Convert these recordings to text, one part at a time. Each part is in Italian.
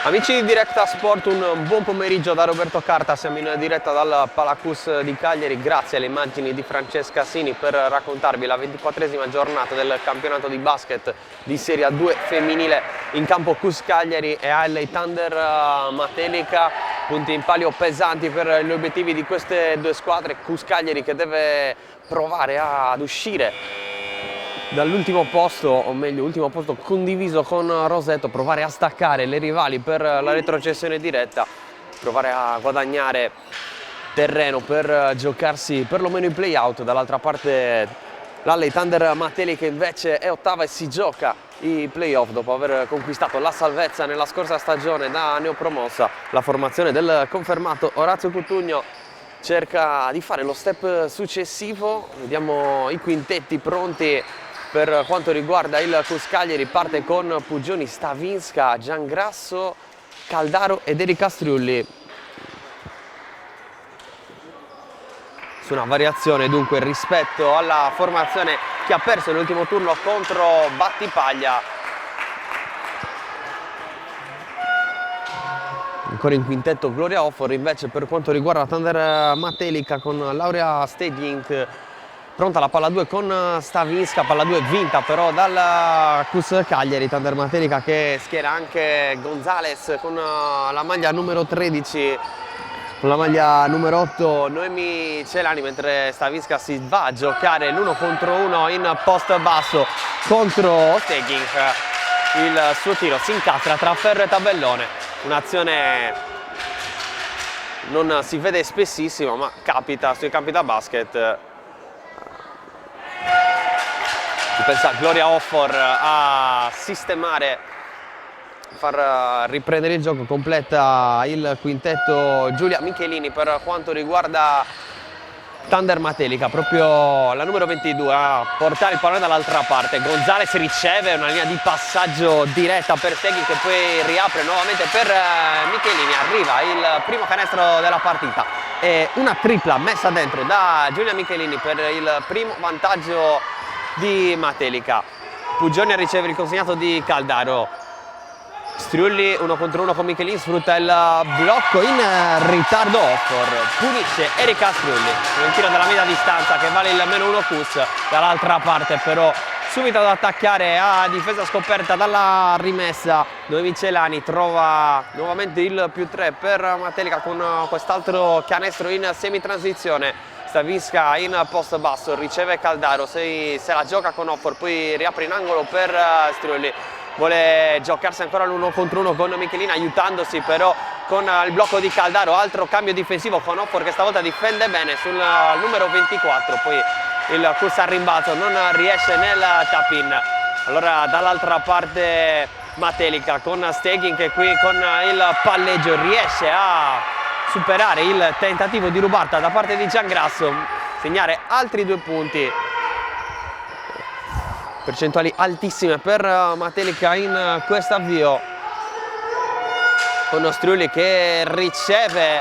Amici di Directa Sport, un buon pomeriggio da Roberto Carta, siamo in diretta dal Palacus di Cagliari, grazie alle immagini di Francesca Sini per raccontarvi la 24esima giornata del campionato di basket di Serie A2 femminile in campo Cus Cagliari e LA Thunder Matelica, punti in palio pesanti per gli obiettivi di queste due squadre. Cus Cagliari che deve provare ad uscire dall'ultimo posto, o meglio ultimo posto condiviso con Roseto, provare a staccare le rivali per la retrocessione diretta, provare a guadagnare terreno per giocarsi perlomeno i play-out. Dall'altra parte l'Alley Thunder Matelica invece è ottava e si gioca i play-off dopo aver conquistato la salvezza nella scorsa stagione da neopromossa. La formazione del confermato Orazio Cutugno cerca di fare lo step successivo, vediamo i quintetti pronti. Per quanto riguarda il Cus Cagliari parte con Pugioni, Stavinska, Giangrasso, Caldaro ed Erika Striulli. Su una variazione dunque rispetto alla formazione che ha perso nell'ultimo turno contro Battipaglia. Ancora in quintetto Gloria Offor, invece per quanto riguarda Thunder Matelica con Laurea Stedink pronta la palla 2 con Stavinska, palla 2 vinta però dal Cus Cagliari. Thunder Matelica che schiera anche Gonzales con la maglia numero 13, con la maglia numero 8 Noemi Celani, mentre Stavinska si va a giocare l'1 contro 1 in post basso contro Stedink. Il suo tiro si incastra tra ferro e tabellone, un'azione non si vede spessissimo ma capita sui campi da basket. Pensa Gloria Offor a sistemare, far riprendere il gioco, completa il quintetto Giulia Michelini per quanto riguarda Thunder Matelica, proprio la numero 22 a portare il pallone dall'altra parte. Gonzales riceve una linea di passaggio diretta per Steghi che poi riapre nuovamente per Michelini, arriva il primo canestro della partita e una tripla messa dentro da Giulia Michelini per il primo vantaggio di Matelica. Pugioni a ricevere il consegnato di Caldaro. Striulli 1 contro 1 con Michelin, sfrutta il blocco in ritardo. Offor punisce Erika Striulli con un tiro dalla media distanza che vale il -1 Cus. Dall'altra parte però subito ad attaccare a difesa scoperta dalla rimessa Noemi Celani, trova nuovamente il +3 per Matelica con quest'altro canestro in semitransizione. Stavinska in post basso, riceve Caldaro, se la gioca con Offor, poi riapre in angolo per Striulli. Vuole giocarsi ancora l'1 contro 1 con Michelina, aiutandosi però con il blocco di Caldaro. Altro cambio difensivo con Offor che stavolta difende bene sul numero 24, poi il Cus al rimbalzo non riesce nel tap-in. Allora dall'altra parte Matelica con Stegin che qui con il palleggio riesce a superare il tentativo di rubata da parte di Giangrasso, segnare altri 2 punti. Percentuali altissime per Matelica in questo avvio, con Striulli che riceve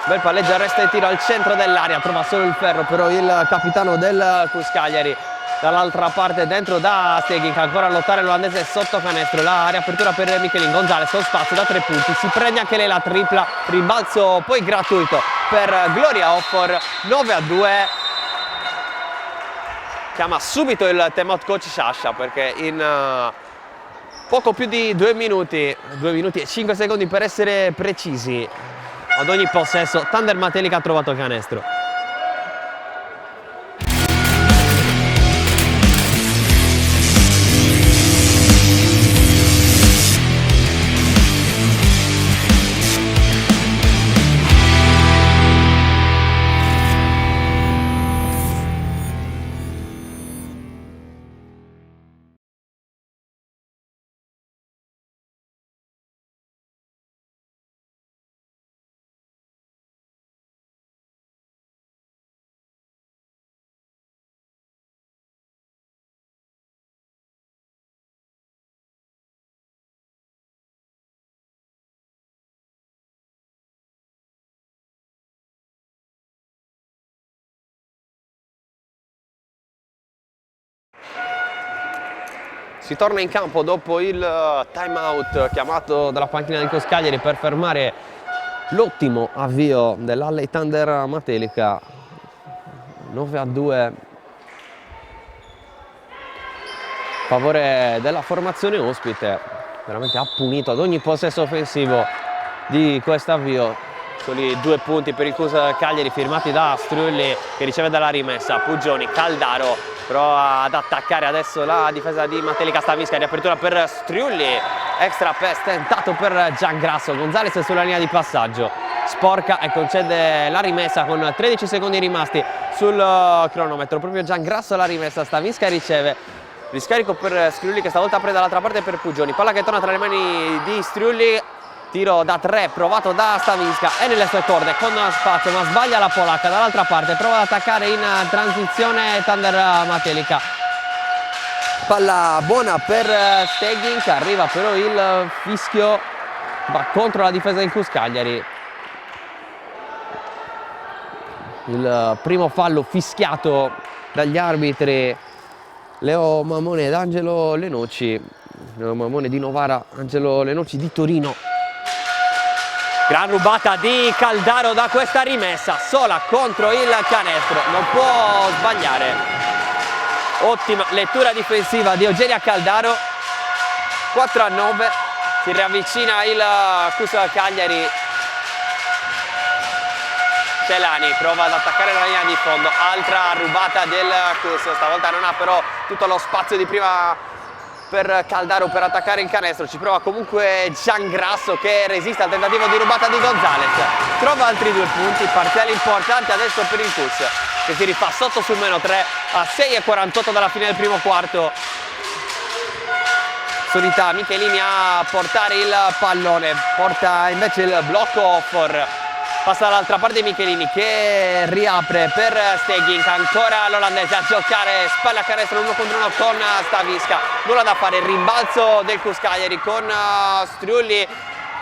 bel palleggio, arresta il tiro al centro dell'area, trova solo il ferro però il capitano del Cus Cagliari. Dall'altra parte dentro da Stegin, ancora a lottare l'olandese sotto canestro, la riapertura per Michelin. Gonzales con spazio da 3 punti, si prende anche lei la tripla, rimbalzo poi gratuito per Gloria Offor. 9-2, chiama subito il timeout coach Sciascia perché in poco più di 2 minuti e 5 secondi per essere precisi, ad ogni possesso Thunder Matelica ha trovato il canestro. Si torna in campo dopo il time out chiamato dalla panchina del CUS Cagliari per fermare l'ottimo avvio dell'Alley Thunder Matelica. 9-2 a favore della formazione ospite, veramente ha punito ad ogni possesso offensivo di quest'avvio. Soli 2 punti per il CUS Cagliari firmati da Striulli, che riceve dalla rimessa. Pugioni, Caldaro prova ad attaccare adesso la difesa di Matelica. Stavisca, riapertura per Striulli, extra pass tentato per Giangrasso. Gonzalez sulla linea di passaggio, sporca e concede la rimessa con 13 secondi rimasti sul cronometro. Proprio Giangrasso la rimessa, Stavisca riceve. Riscarico per Striulli, che stavolta apre dall'altra parte per Pugioni. Palla che torna tra le mani di Striulli. Tiro da 3 provato da Stavisca, è nelle sue corde con spazio, ma sbaglia la polacca. Dall'altra parte prova ad attaccare in transizione Thunder Matelica. Palla buona per Stegin, che arriva però il fischio, va contro la difesa del CUS Cagliari. Il primo fallo fischiato dagli arbitri Leo Mamone ed Angelo Lenoci. Leo Mamone di Novara, Angelo Lenoci di Torino. Gran rubata di Caldaro da questa rimessa, sola contro il canestro, non può sbagliare. Ottima lettura difensiva di Eugenia Caldaro. 4-9, si riavvicina il CUS Cagliari. Celani prova ad attaccare la linea di fondo, altra rubata del CUS, stavolta non ha però tutto lo spazio di prima per Caldaro per attaccare il canestro. Ci prova comunque Giangrasso, che resiste al tentativo di rubata di Gonzalez. Trova altri 2 punti, parziale importante adesso per il CUS, che si rifà sotto sul -3 a 6:48 dalla fine del primo quarto. Solita Michelini a portare il pallone, porta invece il blocco Offor. Passa dall'altra parte Michelini, che riapre per Stegin, ancora l'olandese a giocare spalla a canestro 1 contro 1 con Stavisca. Nulla da fare, il rimbalzo del CUS Cagliari con Striulli,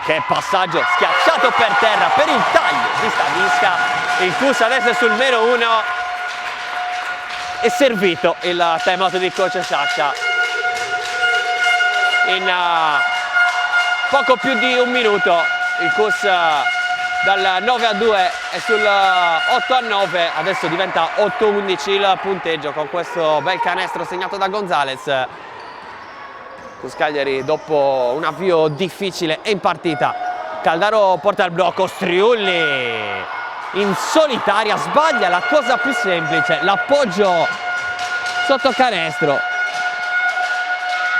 che passaggio schiacciato per terra per il taglio di Stavisca. Il CUS adesso è sul -1, è servito il time out di coach Sciascia. In poco più di un minuto il CUS dal 9-2 è sul 8-9, adesso diventa 8-11 il punteggio con questo bel canestro segnato da Gonzalez. CUS Cagliari dopo un avvio difficile e in partita. Caldaro porta il blocco, Striulli in solitaria sbaglia la cosa più semplice, l'appoggio sotto canestro,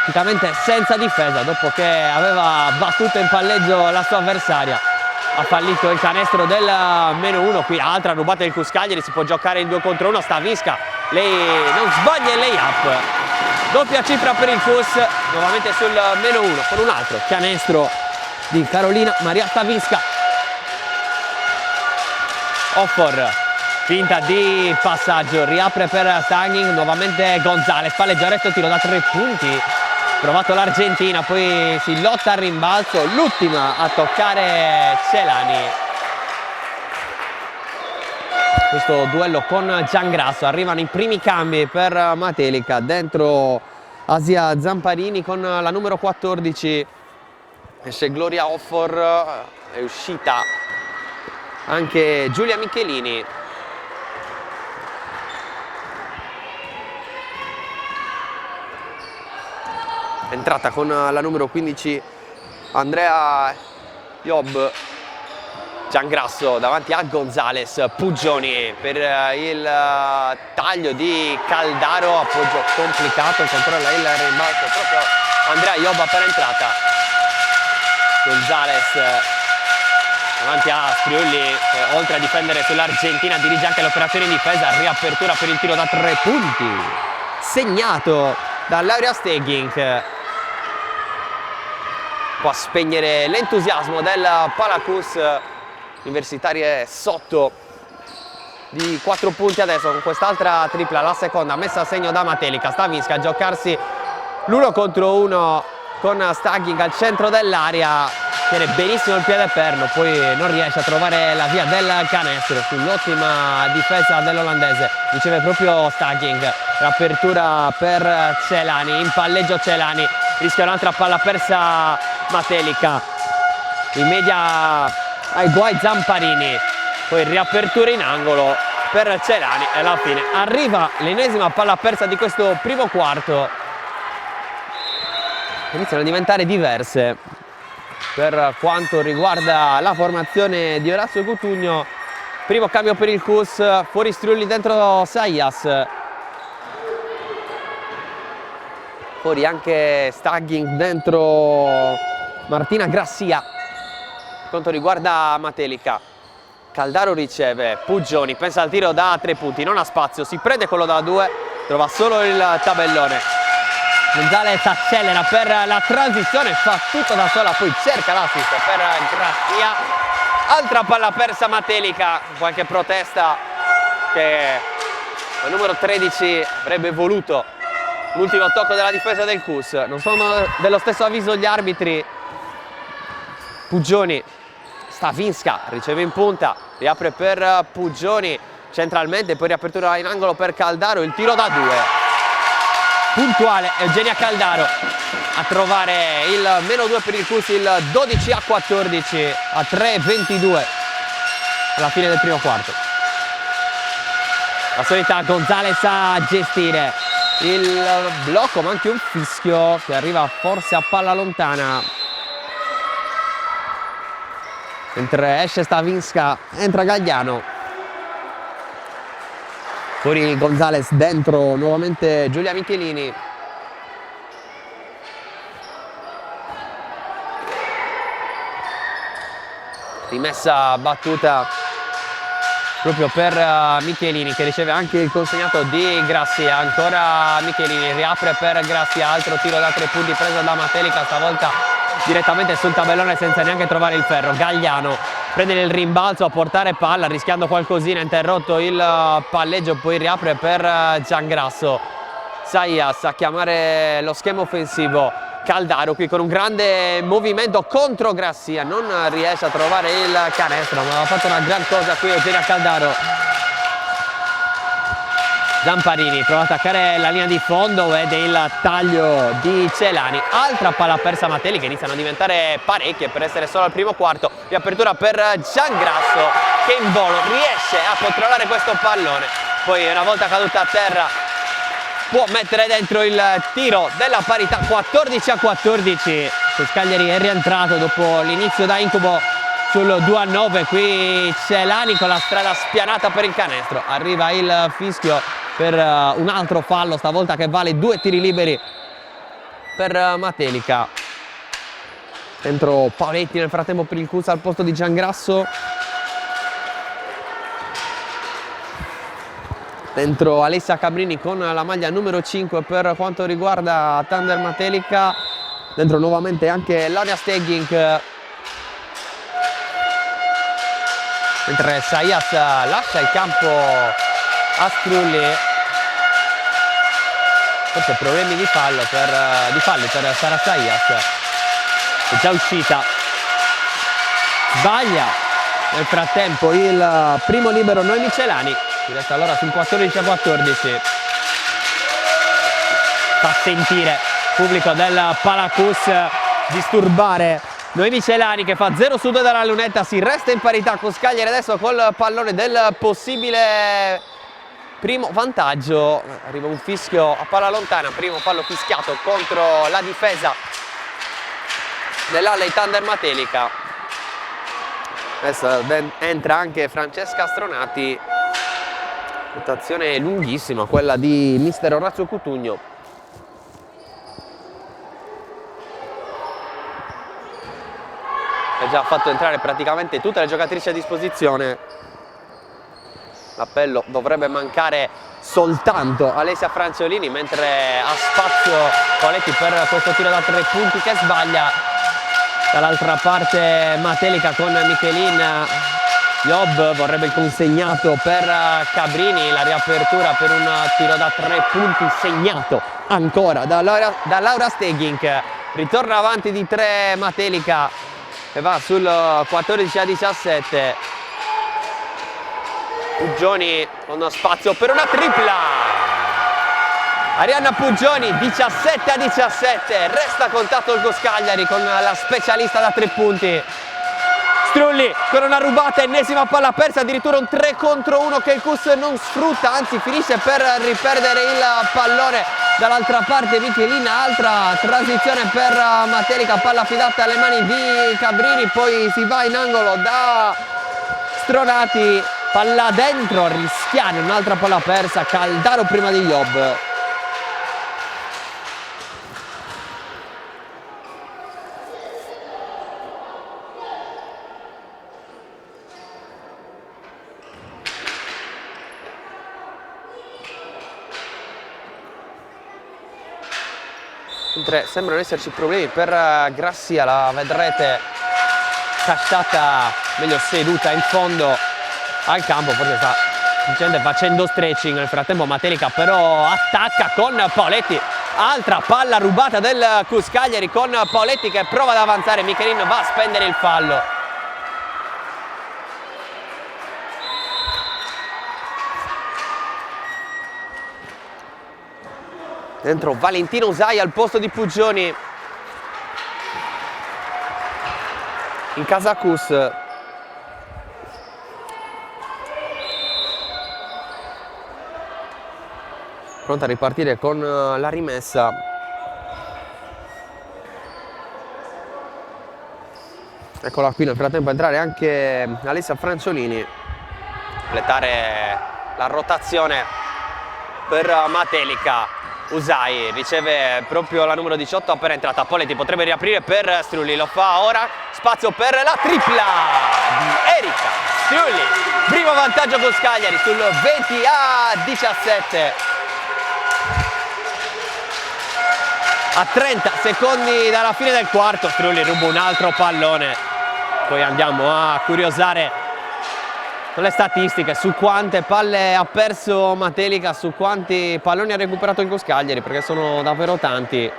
praticamente senza difesa dopo che aveva battuto in palleggio la sua avversaria. Ha fallito il canestro del -1, qui altra rubata del CUS Cagliari, si può giocare in 2 contro 1, Stavisca, lei non sbaglia il lay-up, doppia cifra per il CUS, nuovamente sul -1 con un altro canestro di Carolina Maria Stavisca. Offor, finta di passaggio, riapre per Stagning, nuovamente Gonzalez, palleggio, arresto, tiro da 3 punti. Provato l'Argentina, poi si lotta al rimbalzo, l'ultima a toccare Celani. Questo duello con Giangrasso, arrivano i primi cambi per Matelica, dentro Asia Zamparini con la numero 14, esce Gloria Offor, è uscita anche Giulia Michelini. Entrata con la numero 15 Andrea Job. Giangrasso davanti a Gonzalez, Pugioni per il taglio di Caldaro, appoggio complicato, controlla il rimbalzo proprio Andrea Job appena entrata. Gonzalez davanti a Striulli, che oltre a difendere sull'Argentina dirige anche l'operazione in difesa, riapertura per il tiro da 3 punti segnato da Laura Stegin. Può spegnere l'entusiasmo del Palacus. Universitarie sotto di 4 punti adesso con quest'altra tripla, la seconda messa a segno da Matelica. Stavisca a giocarsi l'1 contro 1 con Staging al centro dell'area, tiene benissimo il piede perno, poi non riesce a trovare la via del canestro sull'ottima difesa dell'olandese. Riceve proprio Staging, l'apertura per Celani, in palleggio Celani, rischia un'altra palla persa Matelica, in media ai guai Zamparini, poi riapertura in angolo per Celani e alla fine arriva l'ennesima palla persa di questo primo quarto. Iniziano a diventare diverse per quanto riguarda la formazione di Orazio Cutugno. Primo cambio per il Cus, fuori Strulli, dentro Sayas, fuori anche Staging, dentro Martina Grassia. Per quanto riguarda Matelica, Caldaro riceve, Puggioni pensa al tiro da 3 punti, non ha spazio, si prende quello da 2, trova solo il tabellone. Gonzalez accelera per la transizione, fa tutto da sola, poi cerca l'assist per Grassia. Altra palla persa Matelica, qualche protesta che il numero 13 avrebbe voluto. L'ultimo tocco della difesa del Cus, non sono dello stesso avviso gli arbitri. Puggioni, Stavinska riceve in punta, riapre per Puggioni centralmente, poi riapertura in angolo per Caldaro, il tiro da 2. Puntuale Eugenia Caldaro a trovare il -2 per il Cus, il 12-14 a 3:22 alla fine del primo quarto. La solita Gonzalez a gestire il blocco, ma anche un fischio che arriva forse a palla lontana. Mentre esce Stavinska, entra Gagliano. Fuori Gonzalez, dentro nuovamente Giulia Michelini. Rimessa battuta proprio per Michelini, che riceve anche il consegnato di Grassia. Ancora Michelini, riapre per Grassia, altro tiro da 3 punti preso da Matelica, stavolta direttamente sul tabellone senza neanche trovare il ferro. Gagliano prende il rimbalzo a portare palla, rischiando qualcosina, interrotto il palleggio, poi riapre per Giangrasso. Sayas a chiamare lo schema offensivo. Caldaro qui con un grande movimento contro Grassia, non riesce a trovare il canestro, ma ha fatto una gran cosa qui Eugenia Caldaro. Zamparini prova a attaccare la linea di fondo, vede il taglio di Celani. Altra palla persa Matelli, che iniziano a diventare parecchie per essere solo al primo quarto. Riapertura per Giangrasso, che in volo riesce a controllare questo pallone, poi una volta caduta a terra può mettere dentro il tiro della parità. 14-14. Cagliari è rientrato dopo l'inizio da incubo sul 2-9. Qui Celani con la strada spianata per il canestro. Arriva il fischio per un altro fallo, stavolta che vale 2 tiri liberi per Matelica. Dentro Paletti nel frattempo per il Cus al posto di Giangrasso. Dentro Alessia Cabrini con la maglia numero 5 per quanto riguarda Thunder Matelica. Dentro nuovamente anche Laura Stegging. Mentre Sayas lascia il campo a Strulli. Forse problemi di falli per Sara Sayas. È già uscita. Sbaglia nel frattempo il primo libero Noemi Celani. Si resta allora sul 14-14. Fa sentire il pubblico del Palacus disturbare Noemi Celani, che fa 0 su 2 dalla lunetta. Si resta in parità con Cagliari adesso col pallone del possibile primo vantaggio. Arriva un fischio a palla lontana, primo fallo fischiato contro la difesa dell'Alley Thunder Matelica. Adesso entra anche Francesca Stronati. Rotazione lunghissima quella di mister Orazio Cutugno. Ha già fatto entrare praticamente tutte le giocatrici a disposizione. L'appello dovrebbe mancare soltanto Alessia Franciolini, mentre ha spazio Paletti per questo tiro da 3 punti che sbaglia. Dall'altra parte Matelica con Michelin. Job vorrebbe il consegnato per Cabrini, la riapertura per un tiro da 3 punti segnato ancora da Laura Stegging. Ritorna avanti di 3 Matelica e va sul 14-17. Puggioni con spazio per una tripla. Arianna Puggioni, 17-17, resta contatto il Cus Cagliari con la specialista da 3 punti. Strulli con una rubata, ennesima palla persa, addirittura un 3 contro 1 che il Cus non sfrutta, anzi finisce per riperdere il pallone. Dall'altra parte Michelina, altra transizione per Matelica, palla affidata alle mani di Cabrini, poi si va in angolo da Stronati, palla dentro, Rischiani, un'altra palla persa, Caldaro prima di Job. Mentre sembrano esserci problemi per Grassia, la vedrete casciata, meglio seduta in fondo al campo, forse sta facendo stretching. Nel frattempo Matelica però attacca con Paoletti, altra palla rubata del Cus Cagliari con Paoletti che prova ad avanzare, Michelin va a spendere il fallo. Dentro Valentino Usai al posto di Puggioni. In casa Cus. Pronta a ripartire con la rimessa. Eccola qui nel frattempo entrare anche Alessia Franciolini. Completare la rotazione per Matelica. Usai riceve proprio la numero 18 appena entrata. Poletti potrebbe riaprire per Strulli, lo fa ora. Spazio per la tripla di Erika Strulli. Primo vantaggio con Cagliari sul 20-17. A 30 secondi dalla fine del quarto Strulli ruba un altro pallone. Poi andiamo a curiosare con le statistiche su quante palle ha perso Matelica, su quanti palloni ha recuperato il Cus Cagliari, perché sono davvero tanti.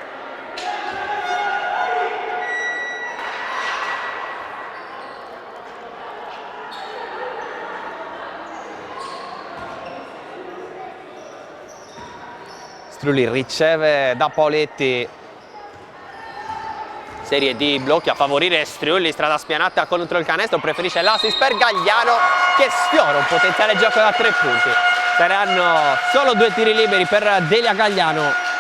Strulli riceve da Paoletti, serie di blocchi a favorire Strulli, strada spianata contro il canestro, preferisce l'assist per Gagliano che sfiora un potenziale gioco da 3 punti. Saranno solo 2 tiri liberi per Delia Gagliano.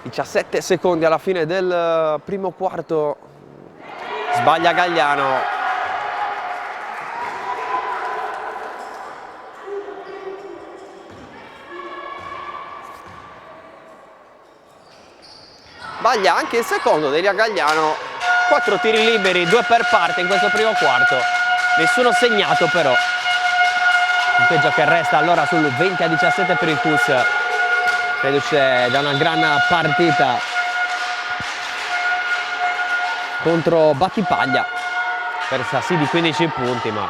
(17 secondi alla fine del primo quarto). Sbaglia Gagliano. Sbaglia anche il secondo Delia Gagliano. 4 tiri liberi, 2 per parte in questo primo quarto. Nessuno segnato però. Punteggio che resta allora sul 20-17 per il Cus. Reduce da una gran partita contro Battipaglia, persa sì di 15 punti ma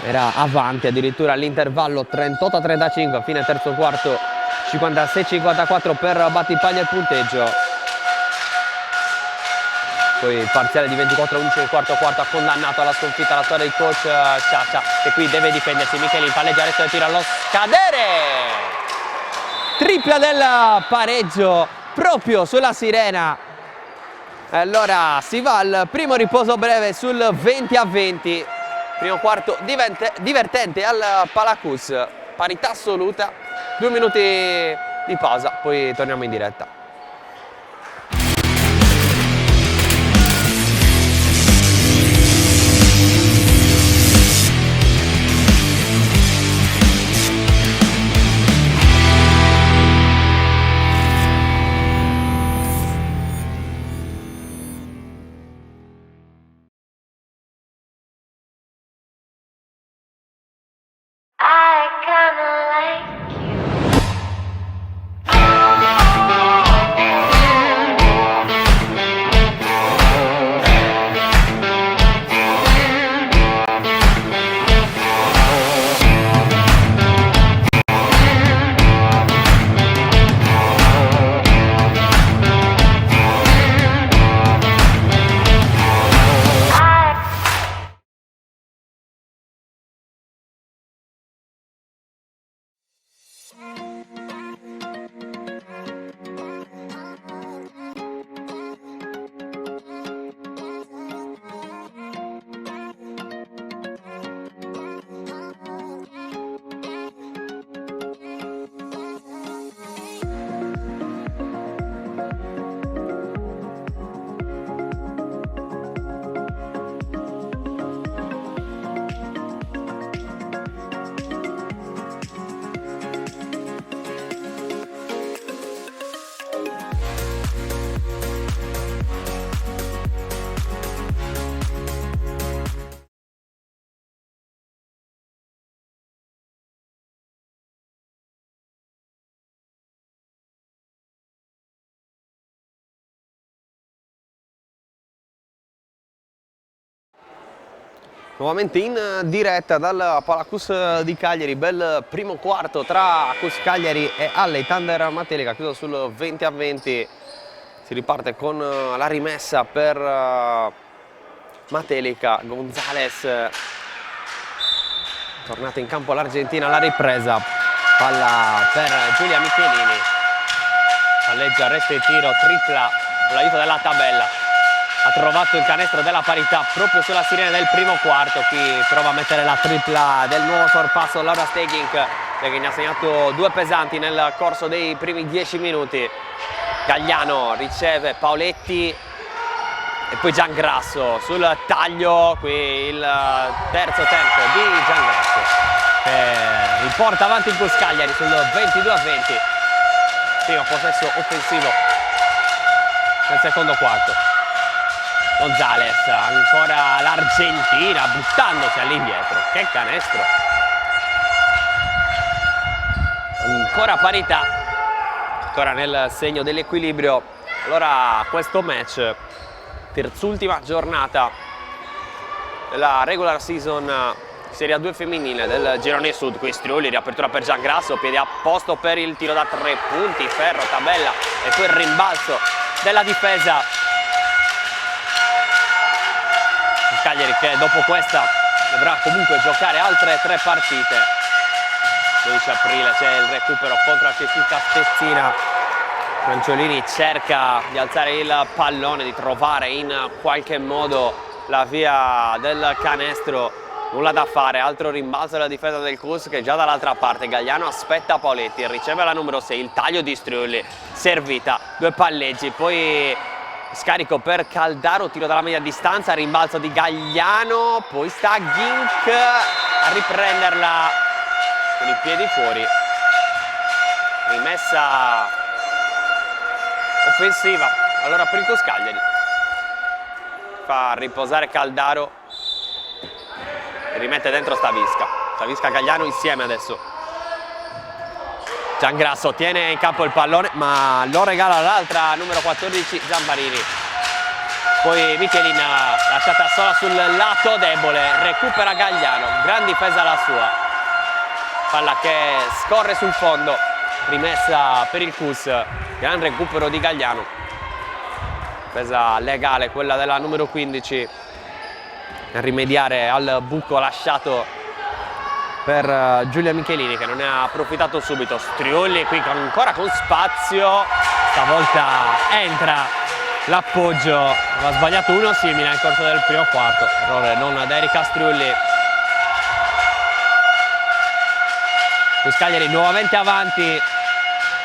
era avanti addirittura all'intervallo 38-35 a fine terzo quarto, 56-54 per Battipaglia il punteggio. Poi il parziale di 24-11 nel quarto quarto ha condannato alla sconfitta la squadra di coach Ciaccia, che qui deve difendersi. Michelin palleggia, resta tira allo scadere. Tripla del pareggio proprio sulla sirena. Allora si va al primo riposo breve sul 20-20. Primo quarto divertente al Palacus, parità assoluta, 2 minuti di pausa, poi torniamo in diretta. Nuovamente in diretta dal Palacus di Cagliari, bel primo quarto tra Acus Cagliari e Alley Thunder Matelica, chiuso sul 20-20. Si riparte con la rimessa per Matelica. Gonzales, tornata in campo l'Argentina, la ripresa, palla per Giulia Michelini, palleggia, resta e tiro, tripla con l'aiuto della tabella. Ha trovato il canestro della parità proprio sulla sirena del primo quarto. Qui prova a mettere la tripla del nuovo sorpasso Laura Stegink, che ne ha segnato 2 pesanti nel corso dei primi 10 minuti. Gagliano riceve Paoletti e poi Giangrasso sul taglio. Qui il terzo tempo di Giangrasso, che riporta avanti il Cus Cagliari sul 22-20. Primo possesso offensivo nel secondo quarto. Gonzales, ancora l'Argentina buttandosi all'indietro, che canestro! Ancora parità, ancora nel segno dell'equilibrio. Allora questo match, terzultima giornata della regular season Serie A2 femminile del girone sud. Qui Striulli, riapertura per Giangrasso, piedi a posto per il tiro da 3 punti, ferro, tabella e poi il rimbalzo della difesa. Cagliari che dopo questa dovrà comunque giocare altre 3 partite. 12 aprile c'è il recupero contro la Cecilia Stezzina. Franciolini cerca di alzare il pallone, di trovare in qualche modo la via del canestro. Nulla da fare, altro rimbalzo della difesa del Cus che è già dall'altra parte. Gagliano aspetta Paoletti, riceve la numero 6, il taglio di Striulli, servita, 2 palleggi, poi scarico per Caldaro, tiro dalla media distanza, rimbalzo di Gagliano, poi sta Gink a riprenderla con i piedi fuori. Rimessa offensiva allora per il Cus Cagliari. Fa riposare Caldaro e rimette dentro Stavisca Gagliano insieme adesso. Giangrasso tiene in campo il pallone ma lo regala l'altra numero 14 Zamparini. Poi Michelina lasciata sola sul lato debole, recupera Gagliano, gran difesa la sua. Palla che scorre sul fondo, rimessa per il Cus, gran recupero di Gagliano. Difesa legale quella della numero 15 a rimediare al buco lasciato per Giulia Michelini, che non ne ha approfittato subito. Striulli qui ancora con spazio, stavolta entra l'appoggio, aveva sbagliato uno simile nel corso del primo quarto, errore non ad Erika Striulli. Cus Cagliari nuovamente avanti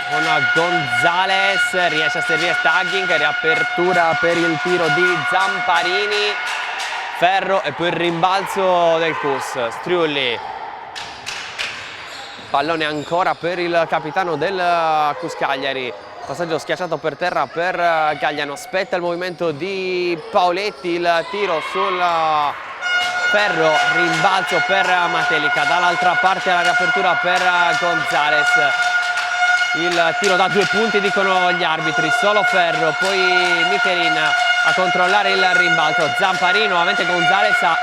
con Gonzales, riesce a servire Stagging, riapertura per il tiro di Zamparini, ferro e poi il rimbalzo del Cus. Striulli, pallone ancora per il capitano del Cus Cagliari, passaggio schiacciato per terra per Gagliano, aspetta il movimento di Paoletti, il tiro sul ferro, rimbalzo per Matelica, dall'altra parte la riapertura per Gonzales, il tiro da 2 punti dicono gli arbitri, solo ferro, poi Michelin a controllare il rimbalzo, Zamparini, nuovamente Gonzales a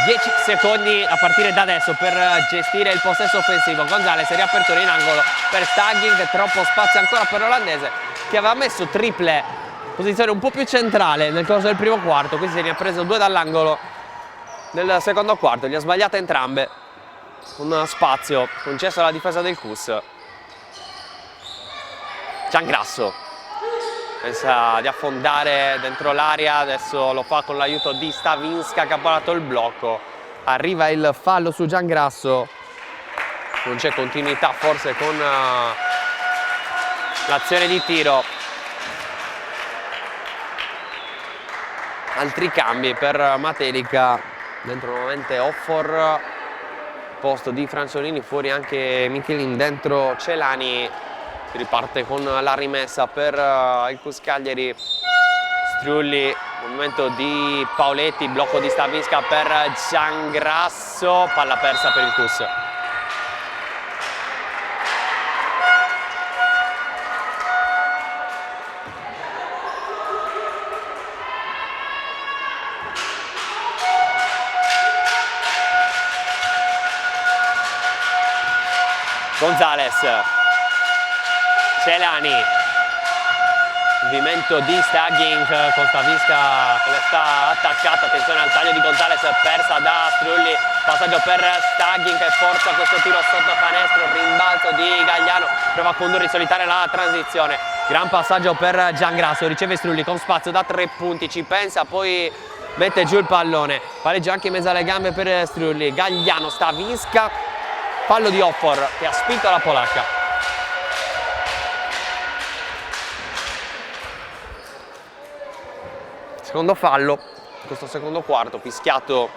10 secondi a partire da adesso per gestire il possesso offensivo. Gonzales, riapertura in angolo per Stagging, troppo spazio ancora per l'olandese che aveva messo triple, posizione un po' più centrale nel corso del primo quarto, quindi se ne ha preso 2 dall'angolo nel secondo quarto, li ha sbagliate entrambe, un spazio concesso alla difesa del Cus. Giangrasso pensa di affondare dentro l'area, adesso lo fa con l'aiuto di Stavinska che ha parato il blocco. Arriva il fallo su Giangrasso, non c'è continuità forse con l'azione di tiro. Altri cambi per Matelica, dentro nuovamente Offor, posto di Franzolini, fuori anche Michelin, dentro Celani Si riparte con la rimessa per il CUS Cagliari. Strulli, movimento di Paoletti, blocco di Stavisca per Giangrasso, palla persa per il CUS. Gonzales, Celani, movimento di Staging con Stavisca che sta attaccata, attenzione al taglio di Gonzales, persa da Strulli, passaggio per Staging che forza questo tiro sotto canestro, rimbalzo di Gagliano, prova a condurre in solitaria la transizione, gran passaggio per Giangrasso, riceve Strulli con spazio da 3 punti, ci pensa, poi mette giù il pallone, pareggio anche in mezzo alle gambe per Strulli, Gagliano, Stavisca, fallo di Offor che ha spinto la polacca. Secondo fallo, in questo secondo quarto, fischiato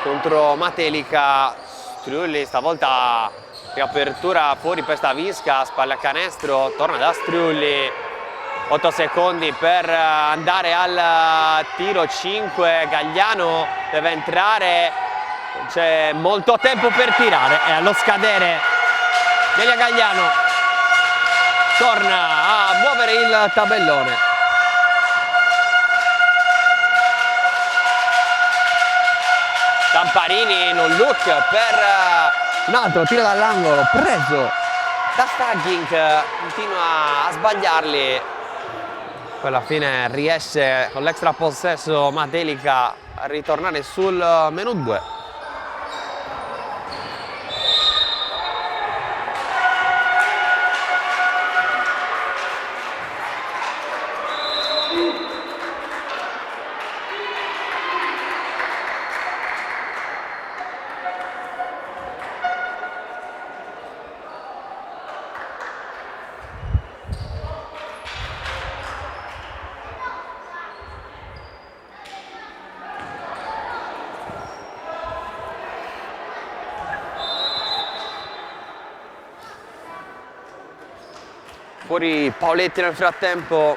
contro Matelica. Strulli, stavolta riapertura fuori per Stavisca, spalla a canestro, torna da Strulli. 8 secondi per andare al tiro 5, Gagliano deve entrare, c'è molto tempo per tirare e allo scadere Delia Gagliano torna a muovere il tabellone. Zamparini in un look per un altro tiro dall'angolo preso da Staging, continua a sbagliarli. Poi alla fine riesce con l'extra possesso Matelica a ritornare sul meno 2. Fuori Paoletti nel frattempo.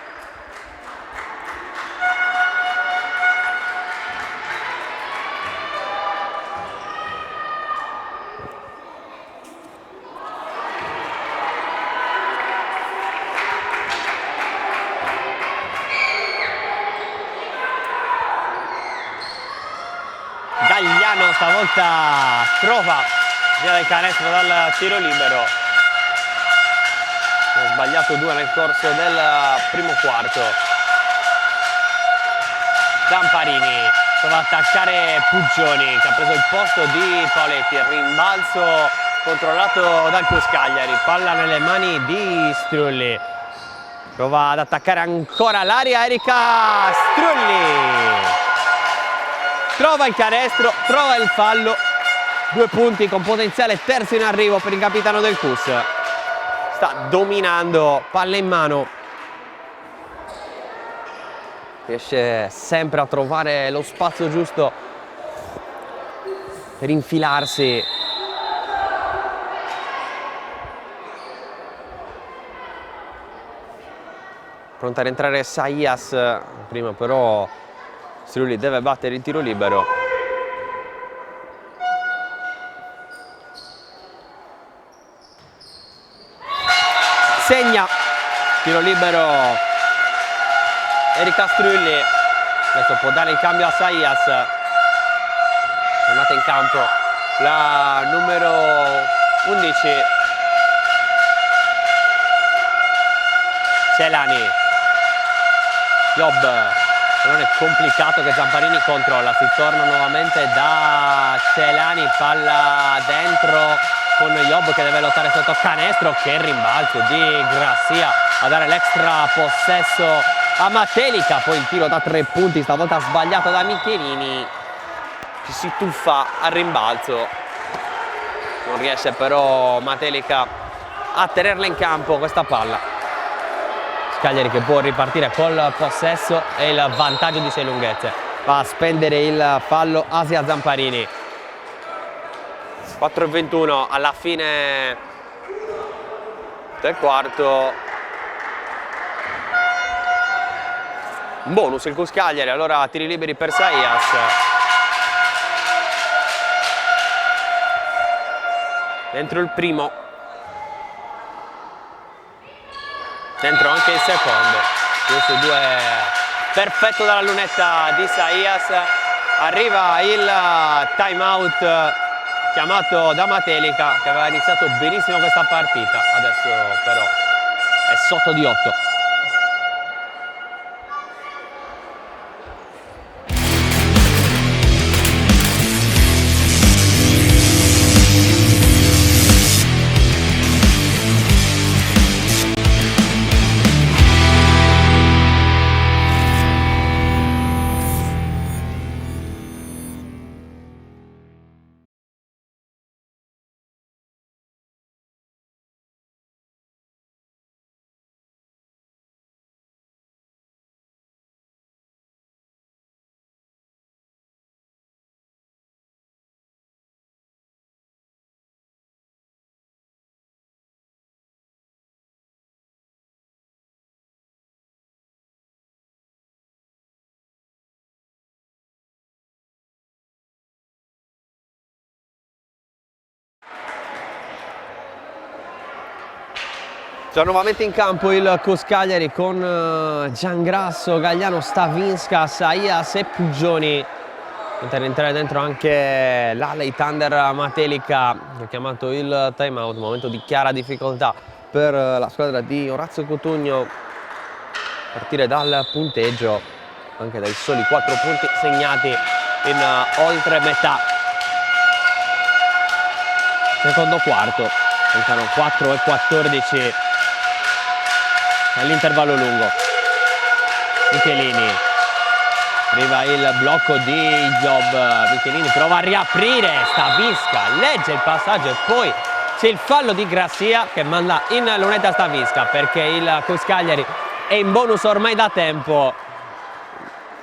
Gagliano stavolta trova via del canestro dal tiro libero. Ha sbagliato 2 nel corso del primo quarto. Zamparini prova ad attaccare Puggioni che ha preso il posto di Paoletti, il rimbalzo controllato dal CUS Cagliari, palla nelle mani di Strulli, prova ad attaccare ancora l'aria Erika Strulli, trova il canestro, trova il fallo, 2 punti con potenziale terzo in arrivo per il capitano del CUS. Sta dominando, palla in mano, riesce sempre a trovare lo spazio giusto per infilarsi. Pronta ad entrare Saias, prima però Strulli deve battere il tiro libero. Segna, tiro libero Erika Strulli, adesso può dare il cambio a Saias, è andata in campo la numero 11 Celani, Job, non è complicato che Zamparini controlla, si torna nuovamente da Celani, palla dentro con Job che deve lottare sotto canestro, che rimbalzo di Grassia a dare l'extra possesso a Matelica, poi il tiro da 3 punti stavolta sbagliato da Michelini, ci si tuffa al rimbalzo, non riesce però Matelica a tenerla in campo questa palla. Cagliari che può ripartire col possesso e il vantaggio di 6 lunghezze, va a spendere il fallo Asia Zamparini. 4:21 alla fine del quarto. Un bonus il Cus Cagliari, allora tiri liberi per Saias. Dentro il primo, dentro anche il secondo. Questo due perfetto dalla lunetta di Saias. Arriva il time out chiamato da Matelica, che aveva iniziato benissimo questa partita, adesso però è sotto di 8. Già nuovamente in campo il Cus Cagliari con Giangrasso, Gagliano, Stavinska, Saias e Pugioni. Per entrare dentro anche l'Alexander Matelica, che ha chiamato il time out, momento di chiara difficoltà per la squadra di Orazio Cotugno. Partire dal punteggio, anche dai soli 4 punti segnati in oltre metà. Secondo quarto, mancano 4:14 all'intervallo lungo. Michelini, arriva il blocco di Job. Michelini prova a riaprire, Stavinska legge il passaggio e poi c'è il fallo di Grassia che manda in lunetta Stavinska, perché il Cus Cagliari è in bonus ormai da tempo.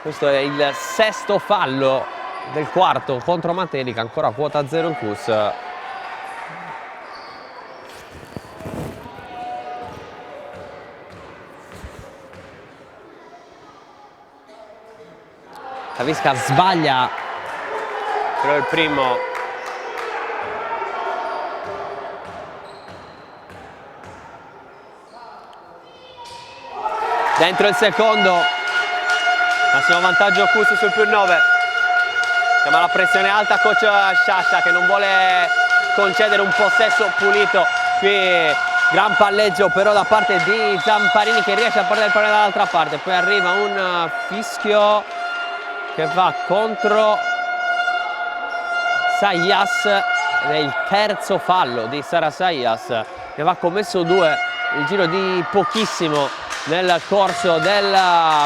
Questo è il sesto fallo del quarto contro Matelica, ancora quota 0 in Cus. Stavinska sbaglia, però il primo. Dentro il secondo, massimo vantaggio Cus sul +9. Chiama la pressione alta coach Sciascia, che non vuole concedere un possesso pulito. Qui gran palleggio però da parte di Zamparini, che riesce a portare il pallone dall'altra parte. Poi arriva un fischio che va contro Saias ed è il terzo fallo di Sara Saias, che va commesso 2 il giro di pochissimo nel corso del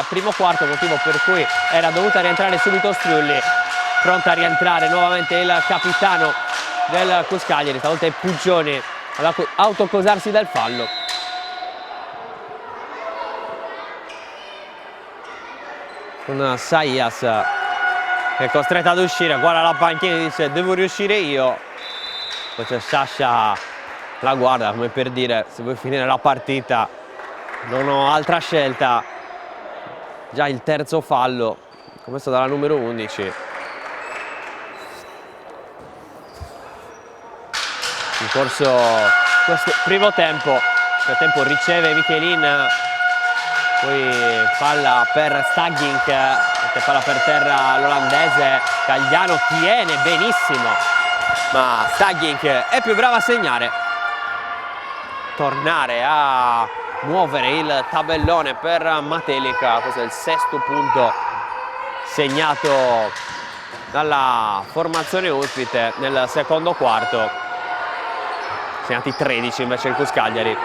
primo quarto, motivo per cui era dovuta rientrare subito Striulli. Pronta a rientrare nuovamente il capitano del Cus Cagliari, stavolta è Pugioni ad autocosarsi del fallo. Con Saias che è costretta ad uscire, guarda la panchina e dice devo riuscire io. Poi c'è Sciascia, la guarda come per dire se vuoi finire la partita non ho altra scelta. Già il terzo fallo commesso dalla numero 11. In corso questo primo tempo, nel tempo riceve Michelin, poi palla per Staggink, che palla per terra l'olandese. Gagliano tiene benissimo, ma Staggink è più brava a segnare. Tornare a muovere il tabellone per Matelica. Questo è il sesto punto segnato dalla formazione ospite nel secondo quarto. Segnati 13 invece il Cus Cagliari,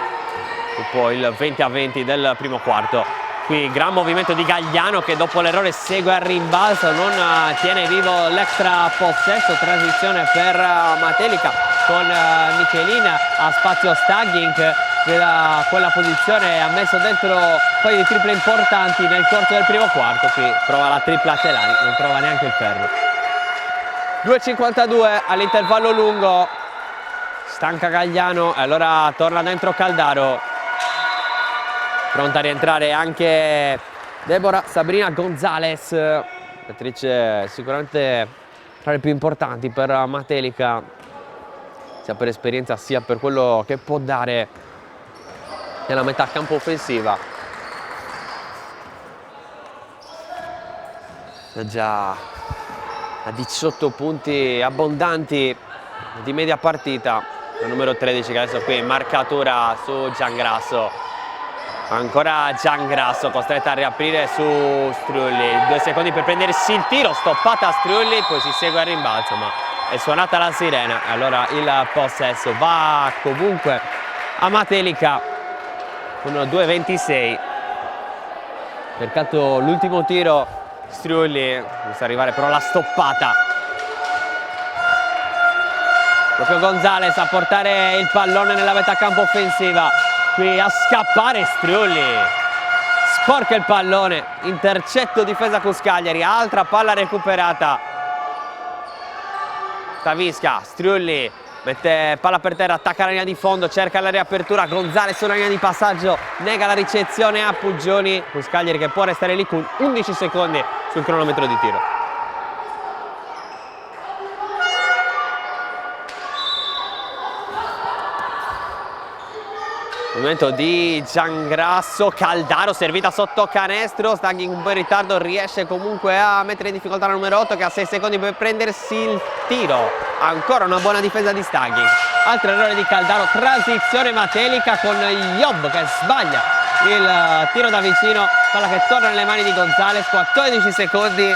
dopo il 20-20 del primo quarto. Qui gran movimento di Gagliano, che dopo l'errore segue al rimbalzo, non tiene vivo l'extra possesso. Transizione per Matelica con Michelin, a spazio Staggink, che da quella posizione ha messo dentro un paio di triple importanti nel corso del primo quarto. Qui prova la tripla Celani, non trova neanche il ferro. 2,52 all'intervallo lungo. Stanca Gagliano e allora torna dentro Caldaro. Pronta a rientrare anche Deborah Sabrina Gonzalez, attrice sicuramente tra le più importanti per Matelica, sia per esperienza sia per quello che può dare nella metà campo offensiva. È già a 18 punti abbondanti di media partita, il numero 13 che adesso qui in marcatura su Giangrasso. Ancora Giangrasso costretta a riaprire su Strulli, 2 secondi per prendersi il tiro, stoppata Strulli, poi si segue al rimbalzo ma è suonata la sirena, allora il possesso va comunque a Matelica con 2,26. Peccato l'ultimo tiro, Strulli riesce arrivare però la stoppata. Proprio Gonzalez a portare il pallone nella metà campo offensiva. Qui a scappare Strulli, sporca il pallone, intercetto difesa Cuscagliari, altra palla recuperata. Stavisca, Strulli mette palla per terra, attacca la linea di fondo, cerca la riapertura, Gonzalez sulla linea di passaggio, nega la ricezione a Puggioni. Cuscagliari che può restare lì con 11 secondi sul cronometro di tiro. Movimento di Giangrasso, Caldaro servita sotto canestro, Staghi un po' in ritardo, riesce comunque a mettere in difficoltà la numero 8 che ha 6 secondi per prendersi il tiro. Ancora una buona difesa di Staghi. Altro errore di Caldaro, transizione Matelica con Job che sbaglia il tiro da vicino, palla che torna nelle mani di Gonzalez, 14 secondi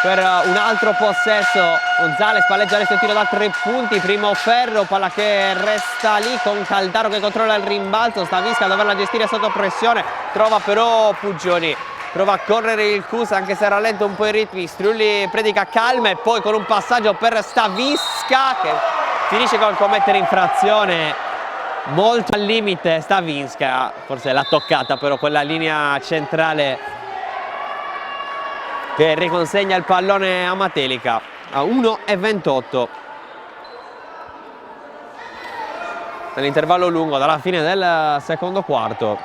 per un altro possesso. Gonzalez palleggia adesso il tiro da 3 punti, primo ferro, palla che resta lì con Caldaro che controlla il rimbalzo. Stavisca a doverla gestire sotto pressione, trova però Puggioni, prova a correre il Cus anche se rallenta un po' i ritmi. Strulli predica calma e poi con un passaggio per Stavisca che finisce col commettere infrazione molto al limite. Stavisca forse l'ha toccata però quella linea centrale che riconsegna il pallone a Matelica a 1,28 nell'intervallo lungo dalla fine del secondo quarto.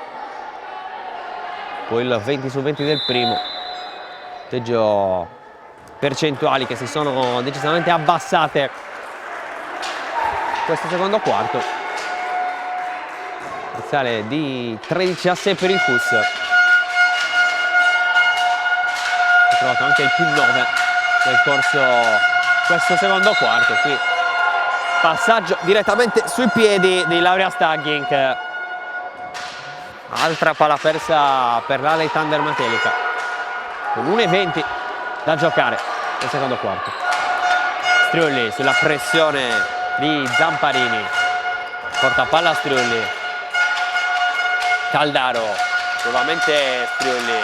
Poi il 20 su 20 del primo, punteggio percentuali che si sono decisamente abbassate questo secondo quarto. Iniziale di 13-6 per il Cus. Trovato anche il più 9 nel corso questo secondo quarto. Qui passaggio direttamente sui piedi di Laurea Staggink, altra palla persa per l'Alei Thunder Matelica con 1,20 da giocare nel secondo quarto. Strulli sulla pressione di Zamparini, porta palla a Strulli, Caldaro nuovamente Strulli,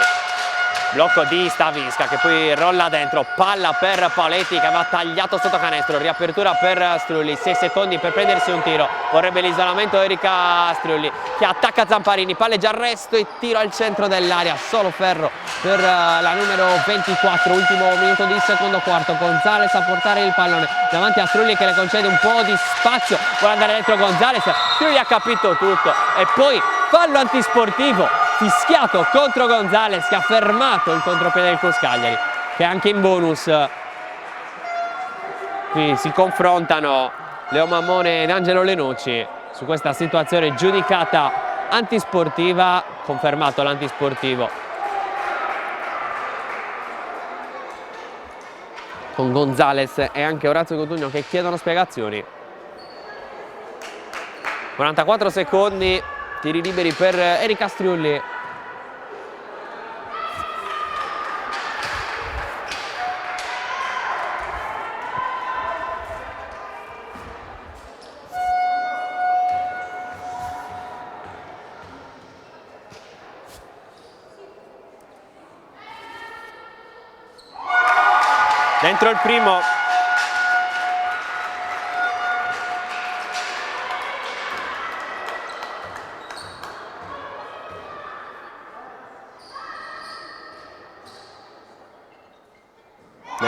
blocco di Stavisca che poi rolla dentro, palla per Paletti che aveva tagliato sotto canestro, riapertura per Strulli, 6 secondi per prendersi un tiro, vorrebbe l'isolamento Erika Strulli che attacca Zamparini, palleggia arresto e tiro al centro dell'area, solo ferro per la numero 24, ultimo minuto di secondo quarto. Gonzalez a portare il pallone davanti a Strulli che le concede un po' di spazio, vuole andare dentro Gonzalez, Strulli ha capito tutto e poi fallo antisportivo fischiato contro Gonzalez che ha fermato il contropiede del Cuscagliari, che anche in bonus qui si confrontano Leo Mammone ed Angelo Lenucci su questa situazione giudicata antisportiva, confermato l'antisportivo con Gonzalez e anche Orazio Cotugno che chiedono spiegazioni. 44 secondi, tiri liberi per Erika Strulli. Dentro il primo.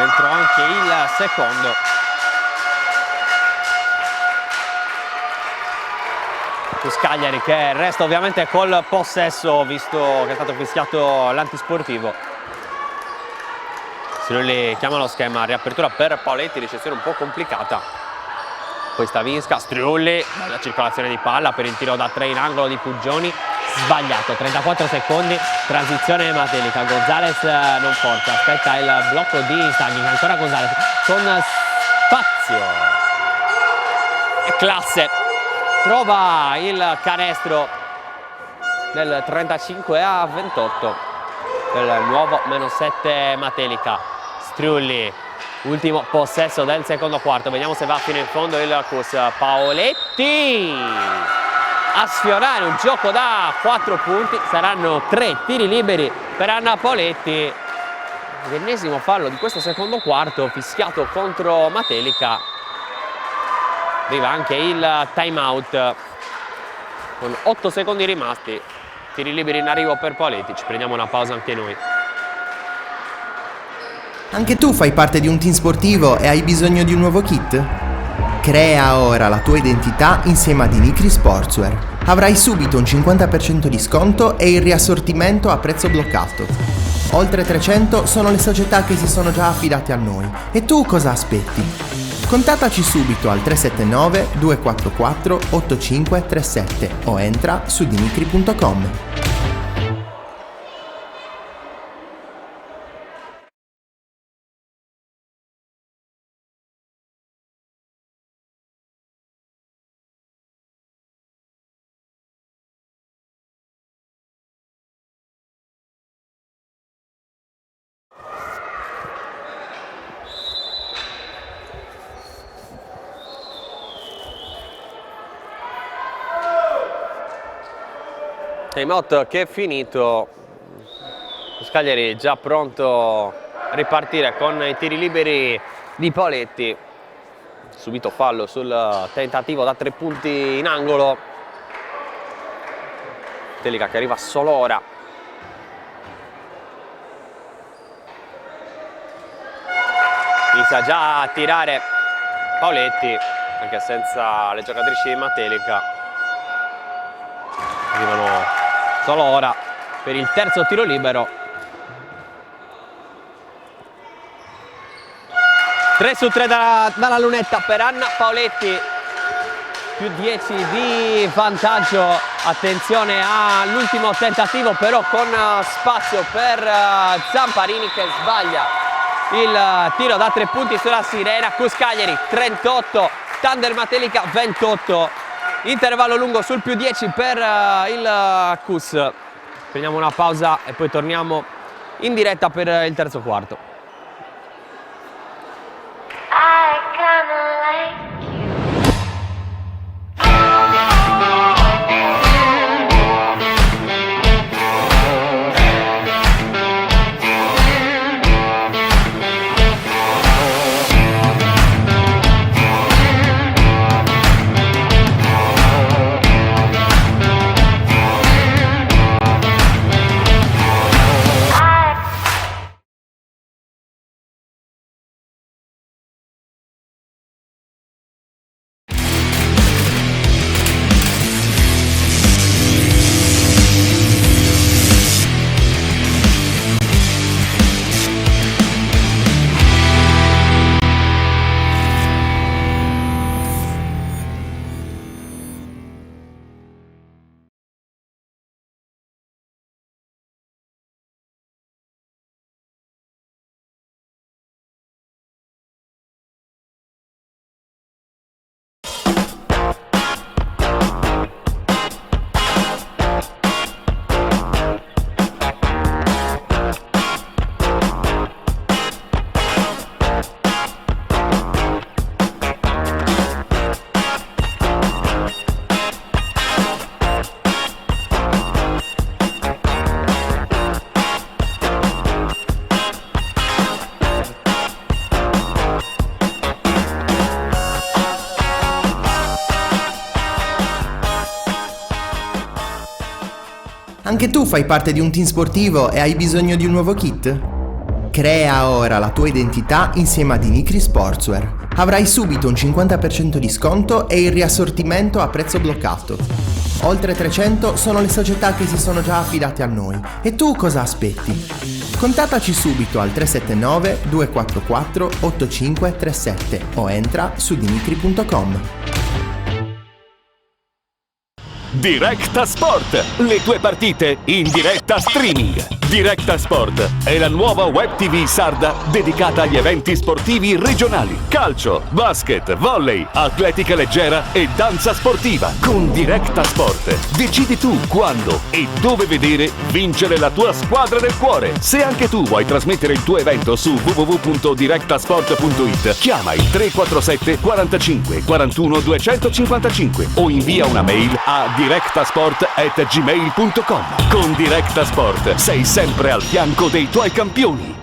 dentro anche il secondo. Cagliari che resta ovviamente col possesso, visto che è stato fischiato l'antisportivo. Strulli chiama lo schema, riapertura per Paoletti, ricezione un po' complicata. Poi Stavinska, Strulli, la circolazione di palla per il tiro da 3 in angolo di Puggioni, sbagliato, 34 secondi, transizione Matelica, Gonzalez non forza, aspetta il blocco di Stagni, ancora Gonzalez con spazio e classe, trova il canestro del 35-28 del nuovo -7 Matelica. Strulli, ultimo possesso del secondo quarto, vediamo se va fino in fondo il Cus. Paoletti a sfiorare un gioco da 4 punti, saranno 3 tiri liberi per Anna Paoletti. L'ennesimo fallo di questo secondo quarto fischiato contro Matelica. Arriva anche il time out con 8 secondi rimasti, tiri liberi in arrivo per Paoletti. Ci prendiamo una pausa anche noi. Anche tu fai parte di un team sportivo e hai bisogno di un nuovo kit? Crea ora la tua identità insieme a Dinicri Sportswear. Avrai subito un 50% di sconto e il riassortimento a prezzo bloccato. Oltre 300 sono le società che si sono già affidate a noi. E tu cosa aspetti? Contattaci subito al 379 244 8537 o entra su dinicri.com. Timeout che è finito, Cagliari già pronto a ripartire con i tiri liberi di Paoletti. Subito fallo sul tentativo da 3 punti in angolo. Matelica che arriva solo ora. Inizia già a tirare Paoletti, anche senza le giocatrici di Matelica. Arrivano solo ora per il terzo tiro libero. 3 su 3 dalla lunetta per Anna Paoletti, più 10 di vantaggio. Attenzione all'ultimo tentativo, però con spazio per Zamparini che sbaglia il tiro da 3 punti sulla sirena. Cagliari 38, Thunder Matelica 28. Intervallo lungo sul più 10 per il Cus. Prendiamo una pausa e poi torniamo in diretta per il terzo quarto. Anche tu fai parte di un team sportivo e hai bisogno di un nuovo kit? Crea ora la tua identità insieme ad Inicri Sportswear. Avrai subito un 50% di sconto e il riassortimento a prezzo bloccato. Oltre 300 sono le società che si sono già affidate a noi. E tu cosa aspetti? Contattaci subito al 379 244 8537 o entra su dinicri.com. Directa Sport, le tue partite in diretta streaming. Directa Sport è la nuova web TV sarda dedicata agli eventi sportivi regionali. Calcio, basket, volley, atletica leggera e danza sportiva. Con Directa Sport decidi tu quando e dove vedere vincere la tua squadra del cuore. Se anche tu vuoi trasmettere il tuo evento su www.directasport.it, chiama il 347 45 41 255 o invia una mail a directasport@gmail.com. Con Directa Sport sei sempre al fianco dei tuoi campioni.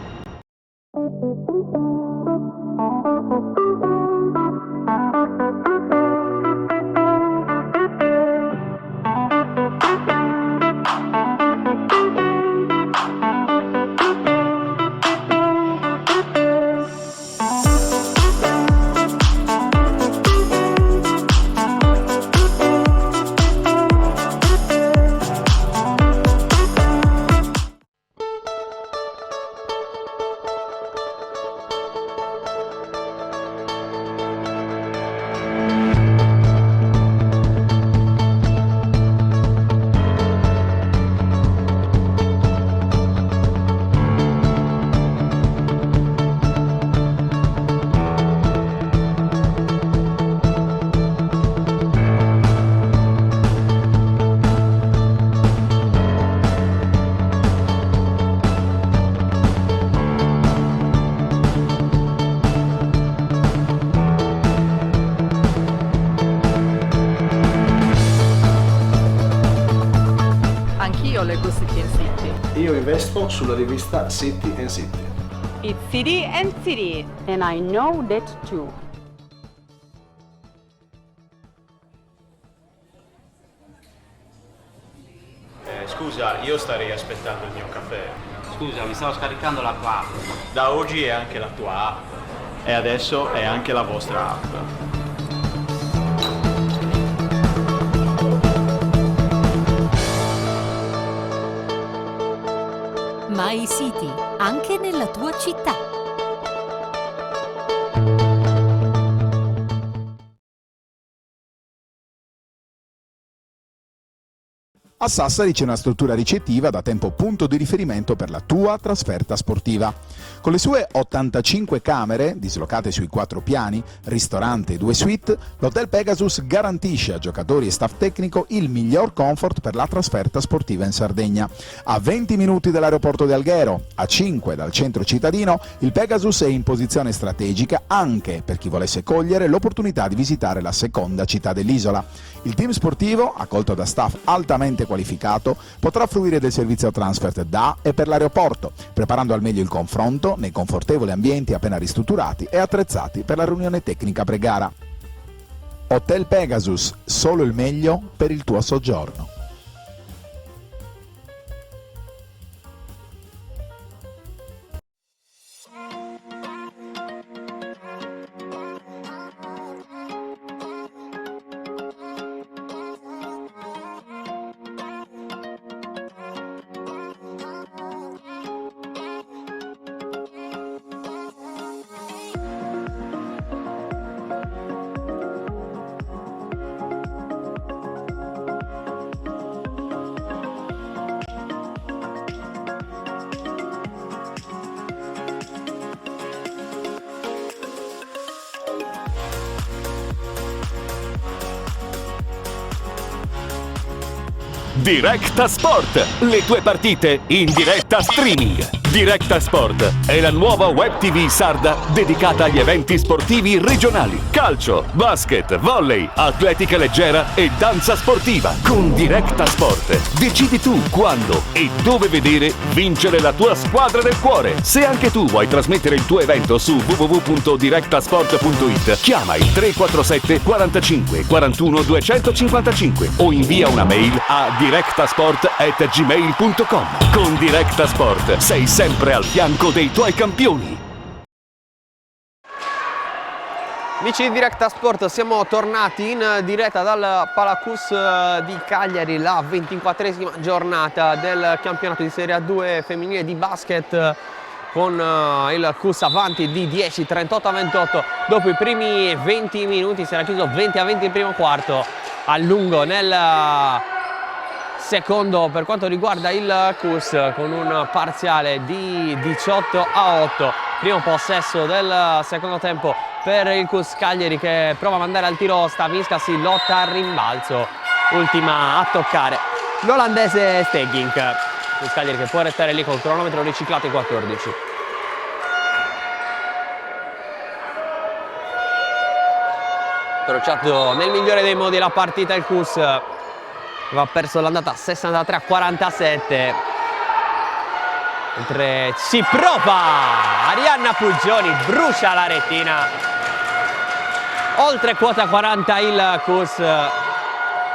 Anch'io leggo City and City. Io investo sulla rivista City and City. It's City and City. And I know that too. Scusa, io starei aspettando il mio caffè. Scusa, mi stavo scaricando la tua app. Da oggi è anche la tua app. E adesso è anche la vostra app. My City, anche nella tua città. A Sassari c'è una struttura ricettiva da tempo punto di riferimento per la tua trasferta sportiva. Con le sue 85 camere, dislocate sui 4 piani, ristorante e 2 suite, l'Hotel Pegasus garantisce a giocatori e staff tecnico il miglior comfort per la trasferta sportiva in Sardegna. A 20 minuti dall'aeroporto di Alghero, a 5 dal centro cittadino, il Pegasus è in posizione strategica anche per chi volesse cogliere l'opportunità di visitare la seconda città dell'isola. Il team sportivo, accolto da staff altamente qualificato, potrà fruire del servizio transfer da e per l'aeroporto, preparando al meglio il confronto nei confortevoli ambienti appena ristrutturati e attrezzati per la riunione tecnica pre-gara. Hotel Pegasus, solo il meglio per il tuo soggiorno. Directa Sport, le tue partite in diretta streaming. Directa Sport è la nuova web TV sarda dedicata agli eventi sportivi regionali. Calcio, basket, volley, atletica leggera e danza sportiva. Con Directa Sport decidi tu quando e dove vedere vincere la tua squadra del cuore. Se anche tu vuoi trasmettere il tuo evento su www.directasport.it, chiama il 347 45 41 255 o invia una mail a directasport@gmail.com. Con Directa Sport sei sempre al fianco dei tuoi campioni. Amici di Directa Sport, siamo tornati in diretta dal Palacus di Cagliari, la 24esima giornata del campionato di Serie A2 femminile di basket, con il CUS avanti di 10, 38-28 dopo i primi 20 minuti. Si era chiuso 20-20 il primo quarto, a lungo nel secondo per quanto riguarda il CUS, con un parziale di 18-8. Primo possesso del secondo tempo per il CUS Cagliari, che prova a mandare al tiro Stavinska, si lotta al rimbalzo, ultima a toccare l'olandese Stegging. CUS Cagliari che può restare lì col cronometro riciclato in 14. Crociato nel migliore dei modi la partita il CUS, aveva perso l'andata 63-47. Mentre ci prova Arianna Puggioni, brucia la retina. Oltre quota 40 il CUS,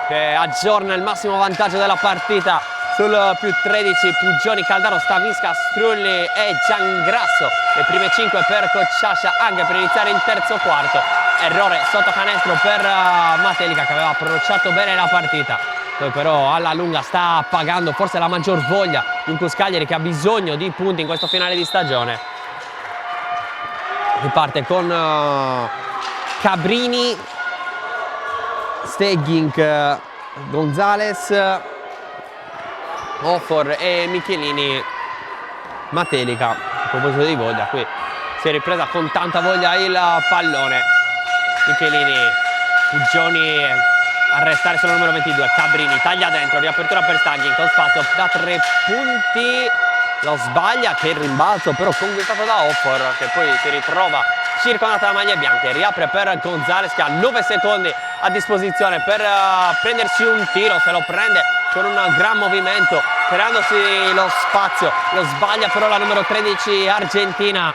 che aggiorna il massimo vantaggio della partita sul più 13. Puggioni, Caldaro, Stavinska, Strulli e Giangrasso, le prime 5 per Cocciascia anche per iniziare il terzo quarto. Errore sotto canestro per Matelica, che aveva approcciato bene la partita. Poi però alla lunga sta pagando forse la maggior voglia di un CUS Cagliari che ha bisogno di punti in questo finale di stagione. Riparte con Cabrini, Stegging, Gonzales, Offor e Michelini. Matelica, a proposito di voglia, qui si è ripresa con tanta voglia il pallone. Michelini, Puggioni a restare sul numero 22, Cabrini taglia dentro, riapertura per Stagging con spazio da 3 punti, lo sbaglia, che rimbalzo però conquistato da Offor, che poi si ritrova circondata da maglie bianche. Riapre per Gonzales, che ha 9 secondi a disposizione per prendersi un tiro, se lo prende con un gran movimento, creandosi lo spazio. Lo sbaglia però la numero 13 argentina.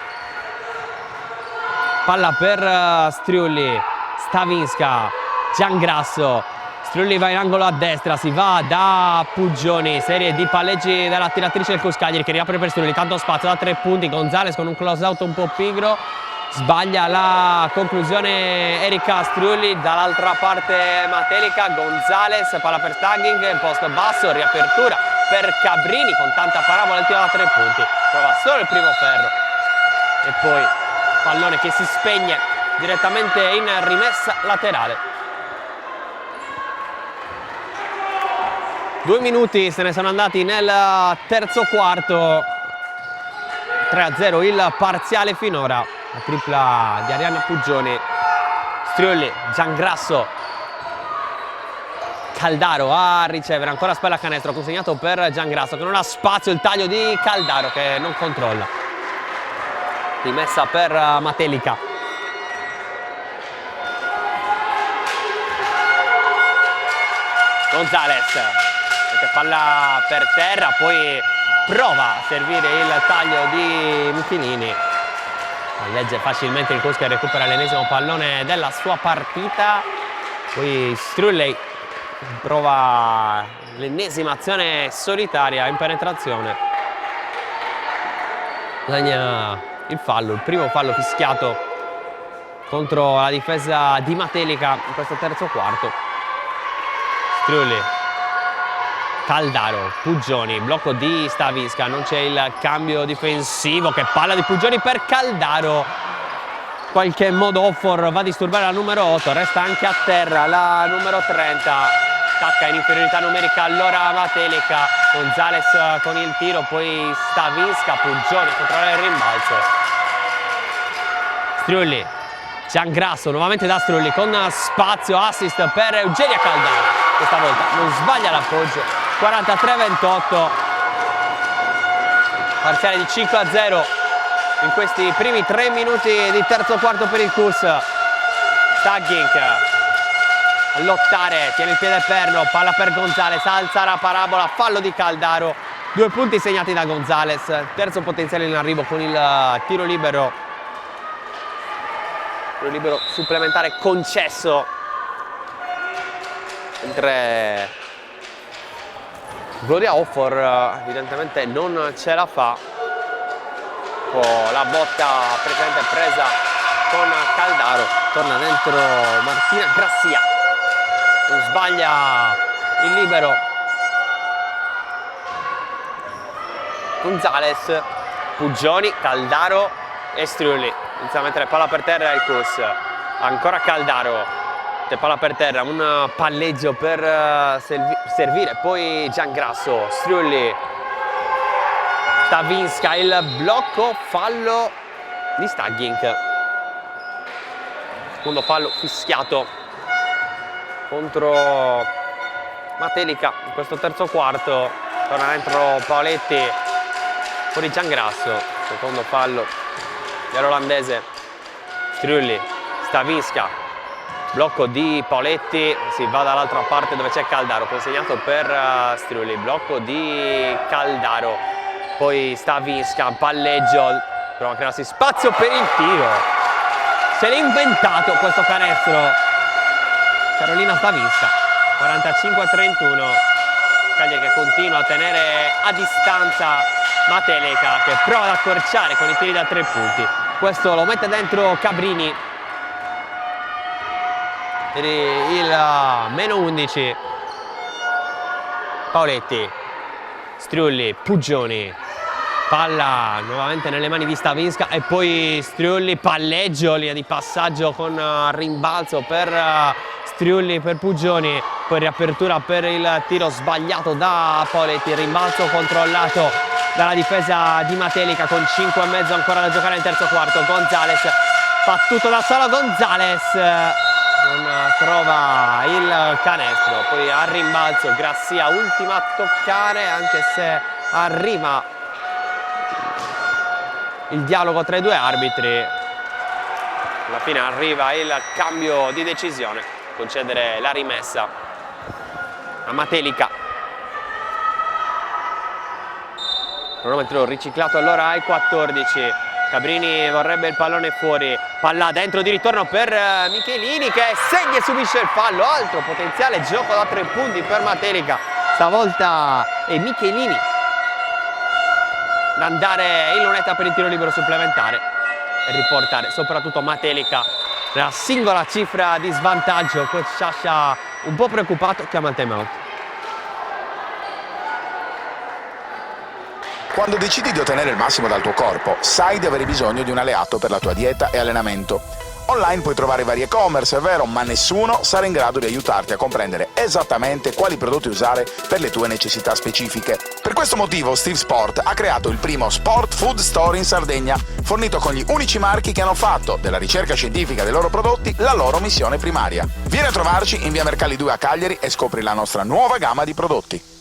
Palla per Strulli, Stavinska, Giangrasso. Strulli va in angolo a destra, si va da Puggioni, serie di palleggi della tiratrice del CUS Cagliari, che riapre per Strulli, tanto spazio da 3 punti. Gonzales con un close out un po' pigro, sbaglia la conclusione Erika Strulli. Dall'altra parte Matelica, Gonzales, palla per Stagging, post basso, riapertura per Cabrini con tanta parabola, il tiro da 3 punti, prova solo il primo ferro e poi pallone che si spegne direttamente in rimessa laterale. 2 minuti se ne sono andati nel terzo quarto, 3-0 il parziale finora. La tripla di Arianna Puggioni, Strulli, Giangrasso, Caldaro a ricevere, ancora spalla a canestro, consegnato per Giangrasso, che non ha spazio, il taglio di Caldaro che non controlla. Rimessa per Matelica. Gonzales, che palla per terra, poi prova a servire il taglio di Michelini. Legge facilmente il CUS, che recupera l'ennesimo pallone della sua partita. Poi Strulli prova l'ennesima azione solitaria in penetrazione. Segna il fallo, il primo fallo fischiato contro la difesa di Matelica in questo terzo quarto. Strulli, Caldaro, Puggioni, blocco di Stavinska, non c'è il cambio difensivo, che palla di Puggioni per Caldaro. In qualche modo Offor va a disturbare la numero 8, resta anche a terra la numero 30, attacca in inferiorità numerica allora Matelica. Gonzales con il tiro, poi Stavinska, Puggioni controlla il rimbalzo. Strulli, Giangrasso nuovamente da Strulli con spazio, assist per Eugenia Caldaro. Questa volta non sbaglia l'appoggio, 43-28, parziale di 5-0 in questi primi 3 minuti di terzo quarto per il CUS. Stagging a lottare, tiene il piede perno, palla per Gonzales, alza la parabola, fallo di Caldaro, 2 punti segnati da Gonzales, terzo potenziale in arrivo con il tiro libero supplementare concesso, mentre Gloria Offor evidentemente non ce la fa. Ecco la botta precedente presa con Caldaro, torna dentro Martina Grassia, non sbaglia il libero Gonzales, Puggioni, Caldaro e Striulli. Inizia a mettere palla per terra il Cus, ancora Caldaro, palla per terra, un palleggio per servire, poi Giangrasso, Striulli, Stavinska, il blocco, fallo di Staggink, secondo fallo fischiato contro Matelica in questo terzo quarto. Torna dentro Paoletti, fuori Giangrasso, secondo fallo dell'olandese. Striulli, Stavinska, blocco di Paoletti, si va dall'altra parte dove c'è Caldaro, consegnato per Striulli, blocco di Caldaro, poi Stavinska, palleggio, prova a crearsi spazio per il tiro, se l'è inventato questo canestro Carolina Stavinska. 45-31, Cagliari che continua a tenere a distanza Matelica, che prova ad accorciare con i tiri da 3 punti. Questo lo mette dentro Cabrini per il meno 11. Paoletti, Striulli, Puggioni, palla nuovamente nelle mani di Stavinska e poi Striulli, palleggio, linea di passaggio con rimbalzo per Striulli, per Puggioni, poi riapertura per il tiro sbagliato da Paoletti, rimbalzo controllato dalla difesa di Matelica con 5,5 ancora da giocare nel terzo quarto. Gonzales fa tutto da solo, Gonzales non trova il canestro, poi al rimbalzo Grassia, ultima a toccare, anche se arriva il dialogo tra i due arbitri. Alla fine arriva il cambio di decisione, concedere la rimessa a Matelica. Cronometro riciclato allora ai 14. Cabrini vorrebbe il pallone fuori, palla dentro di ritorno per Michelini, che segna e subisce il fallo. Altro potenziale gioco da 3 punti per Matelica, stavolta è Michelini ad andare in lunetta per il tiro libero supplementare e riportare soprattutto Matelica nella singola cifra di svantaggio. Coach Sciascia un po' preoccupato, chiama il time out. Quando decidi di ottenere il massimo dal tuo corpo, sai di avere bisogno di un alleato per la tua dieta e allenamento. Online puoi trovare vari e-commerce, è vero, ma nessuno sarà in grado di aiutarti a comprendere esattamente quali prodotti usare per le tue necessità specifiche. Per questo motivo Steve Sport ha creato il primo Sport Food Store in Sardegna, fornito con gli unici marchi che hanno fatto della ricerca scientifica dei loro prodotti la loro missione primaria. Vieni a trovarci in via Mercalli 2 a Cagliari e scopri la nostra nuova gamma di prodotti.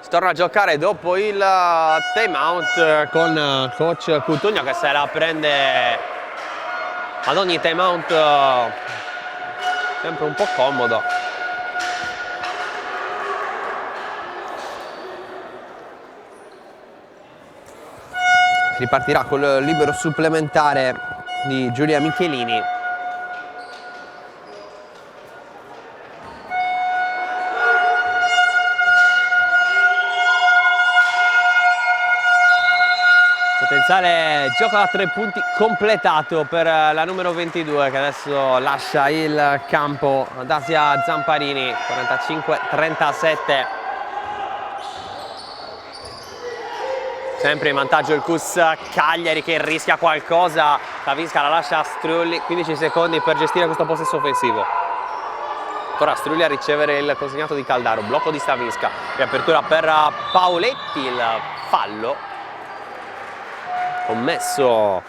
Torna a giocare dopo il time out con coach Cutugno, che se la prende ad ogni time out, sempre un po' comodo. Si ripartirà col libero supplementare di Giulia Michelini. Potenziale gioco da 3 punti completato per la numero 22, che adesso lascia il campo, Dasia Zamparini. 45-37. Sempre in vantaggio il Cus Cagliari, che rischia qualcosa. Stavinska la lascia a Striulli, 15 secondi per gestire questo possesso offensivo. Ancora Striulli a ricevere il consegnato di Caldaro, blocco di Stavinska, riapertura per Paoletti, il fallo commesso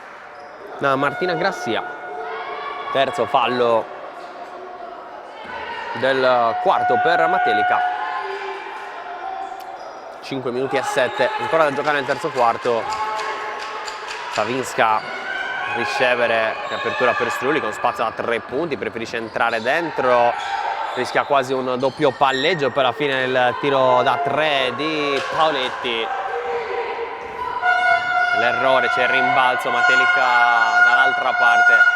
da Martina Grassia. Terzo fallo del quarto per Matelica. 5 minuti e 7 ancora da giocare nel terzo quarto. Stavinska ricevere, apertura per Strulli con spazio da 3 punti, preferisce entrare dentro, rischia quasi un doppio palleggio per la fine del tiro da 3 di Paoletti. L'errore, c'è il rimbalzo, Matelica dall'altra parte.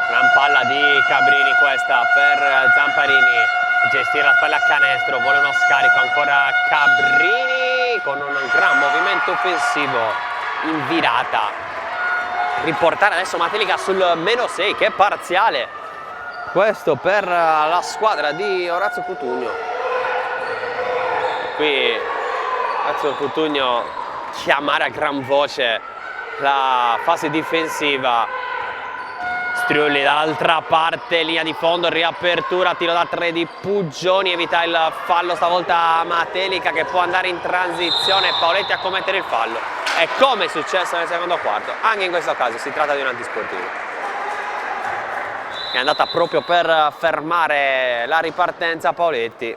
Gran palla di Cabrini questa per Zamparini, gestire la palla a canestro, vuole uno scarico, ancora Cabrini con un gran movimento offensivo in virata. Riportare adesso Matelica sul -6, che parziale questo per la squadra di Orazio Cutugno. Qui Orazio Cutugno chiamare a gran voce la fase difensiva. Strulli dall'altra parte, linea di fondo, riapertura, tiro da 3 di Puggioni, evita il fallo stavolta Matelica che può andare in transizione, Paoletti a commettere il fallo. E come è successo nel secondo quarto, anche in questo caso si tratta di un antisportivo. È andata proprio per fermare la ripartenza Paoletti.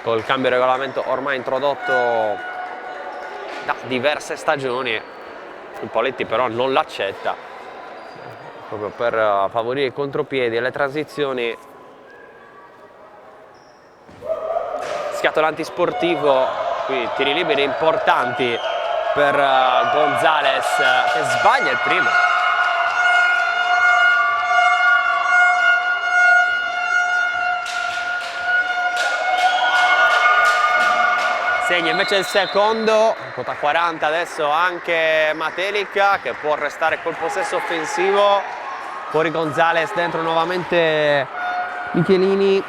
Col cambio regolamento ormai introdotto da diverse stagioni, il Paoletti però non l'accetta, proprio per favorire i contropiedi e le transizioni. Schiatto l'antisportivo, qui tiri liberi importanti per Gonzalez che sbaglia il primo. Segna invece il secondo, quota 40 adesso anche Matelica che può restare col possesso offensivo. Fuori Gonzalez, dentro nuovamente Michelini.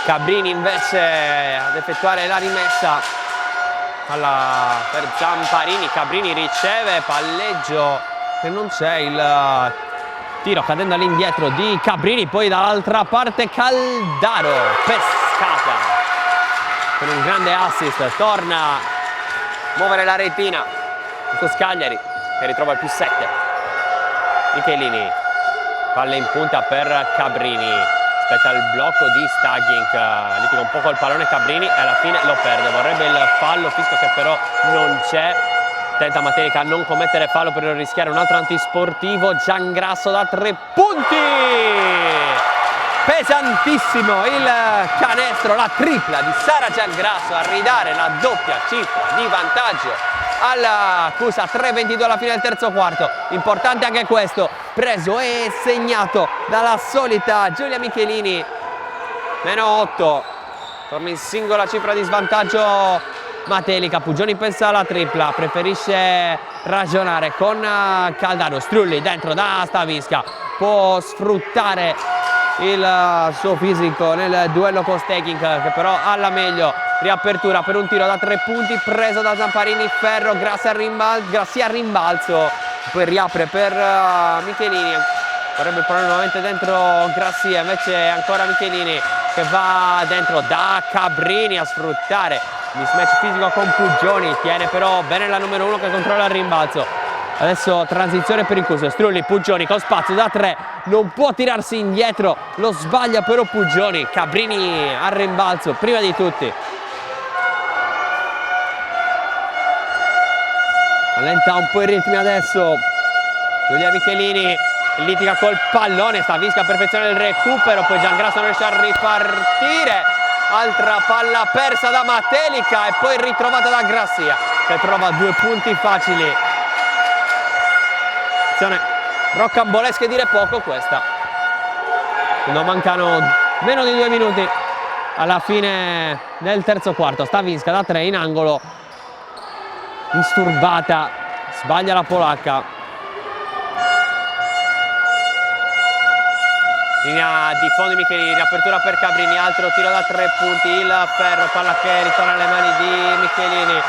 Cabrini invece ad effettuare la rimessa per Zamparini. Cabrini riceve, palleggio che non c'è, il tiro cadendo all'indietro di Cabrini, poi dall'altra parte Caldaro, pescata con un grande assist, torna a muovere la retina con Scagliari che ritrova il +7. Michelini, palla in punta per Cabrini, aspetta il blocco di Stagink, litiga un po' col pallone Cabrini e alla fine lo perde, vorrebbe il fallo, fischio che però non c'è. Tenta Matelica a non commettere fallo per non rischiare un altro antisportivo. Giangrasso da 3 punti, pesantissimo il canestro, la tripla di Sara Giangrasso a ridare la doppia cifra di vantaggio alla Cusa. 3:22 alla fine del terzo quarto, importante anche questo, preso e segnato dalla solita Giulia Michelini. -8, torna in singola cifra di svantaggio Matelica. Puggioni pensa alla tripla, preferisce ragionare con Caldaro. Strulli dentro da Stavisca, può sfruttare il suo fisico nel duello con Stagink che però ha la meglio. Riapertura per un tiro da 3 punti preso da Zamparini, Ferro, Grassi a rimbalzo, poi riapre per Michelini, vorrebbe porre nuovamente dentro Grassia, invece ancora Michelini che va dentro da Cabrini a sfruttare mismatch fisico con Puggioni, tiene però bene la numero 1 che controlla il rimbalzo. Adesso transizione per il Cusa, Strulli, Puggioni con spazio da 3, non può tirarsi indietro, lo sbaglia però Puggioni. Cabrini al rimbalzo prima di tutti, allenta un po' i ritmi adesso Giulia Michelini, litiga col pallone, Stavisca perfezione del recupero, poi Giangrasso non riesce a ripartire. Altra palla persa da Matelica e poi ritrovata da Grassia che trova 2 punti facili. Azione rocambolesca, dire poco questa. Non mancano meno di 2 minuti alla fine del terzo quarto. Stavisca da 3 in angolo, disturbata, sbaglia la polacca. Linea di fondo Michelini, riapertura per Cabrini, altro tiro da 3 punti, il Ferro, palla che ritorna alle mani di Michelini.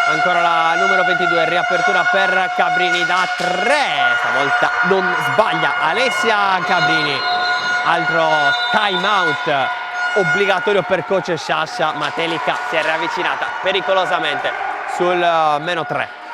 Ancora la numero 22, riapertura per Cabrini da 3, stavolta non sbaglia Alessia Cabrini. Altro time out obbligatorio per coach Sciascia, Matelica si è riavvicinata pericolosamente sul -3.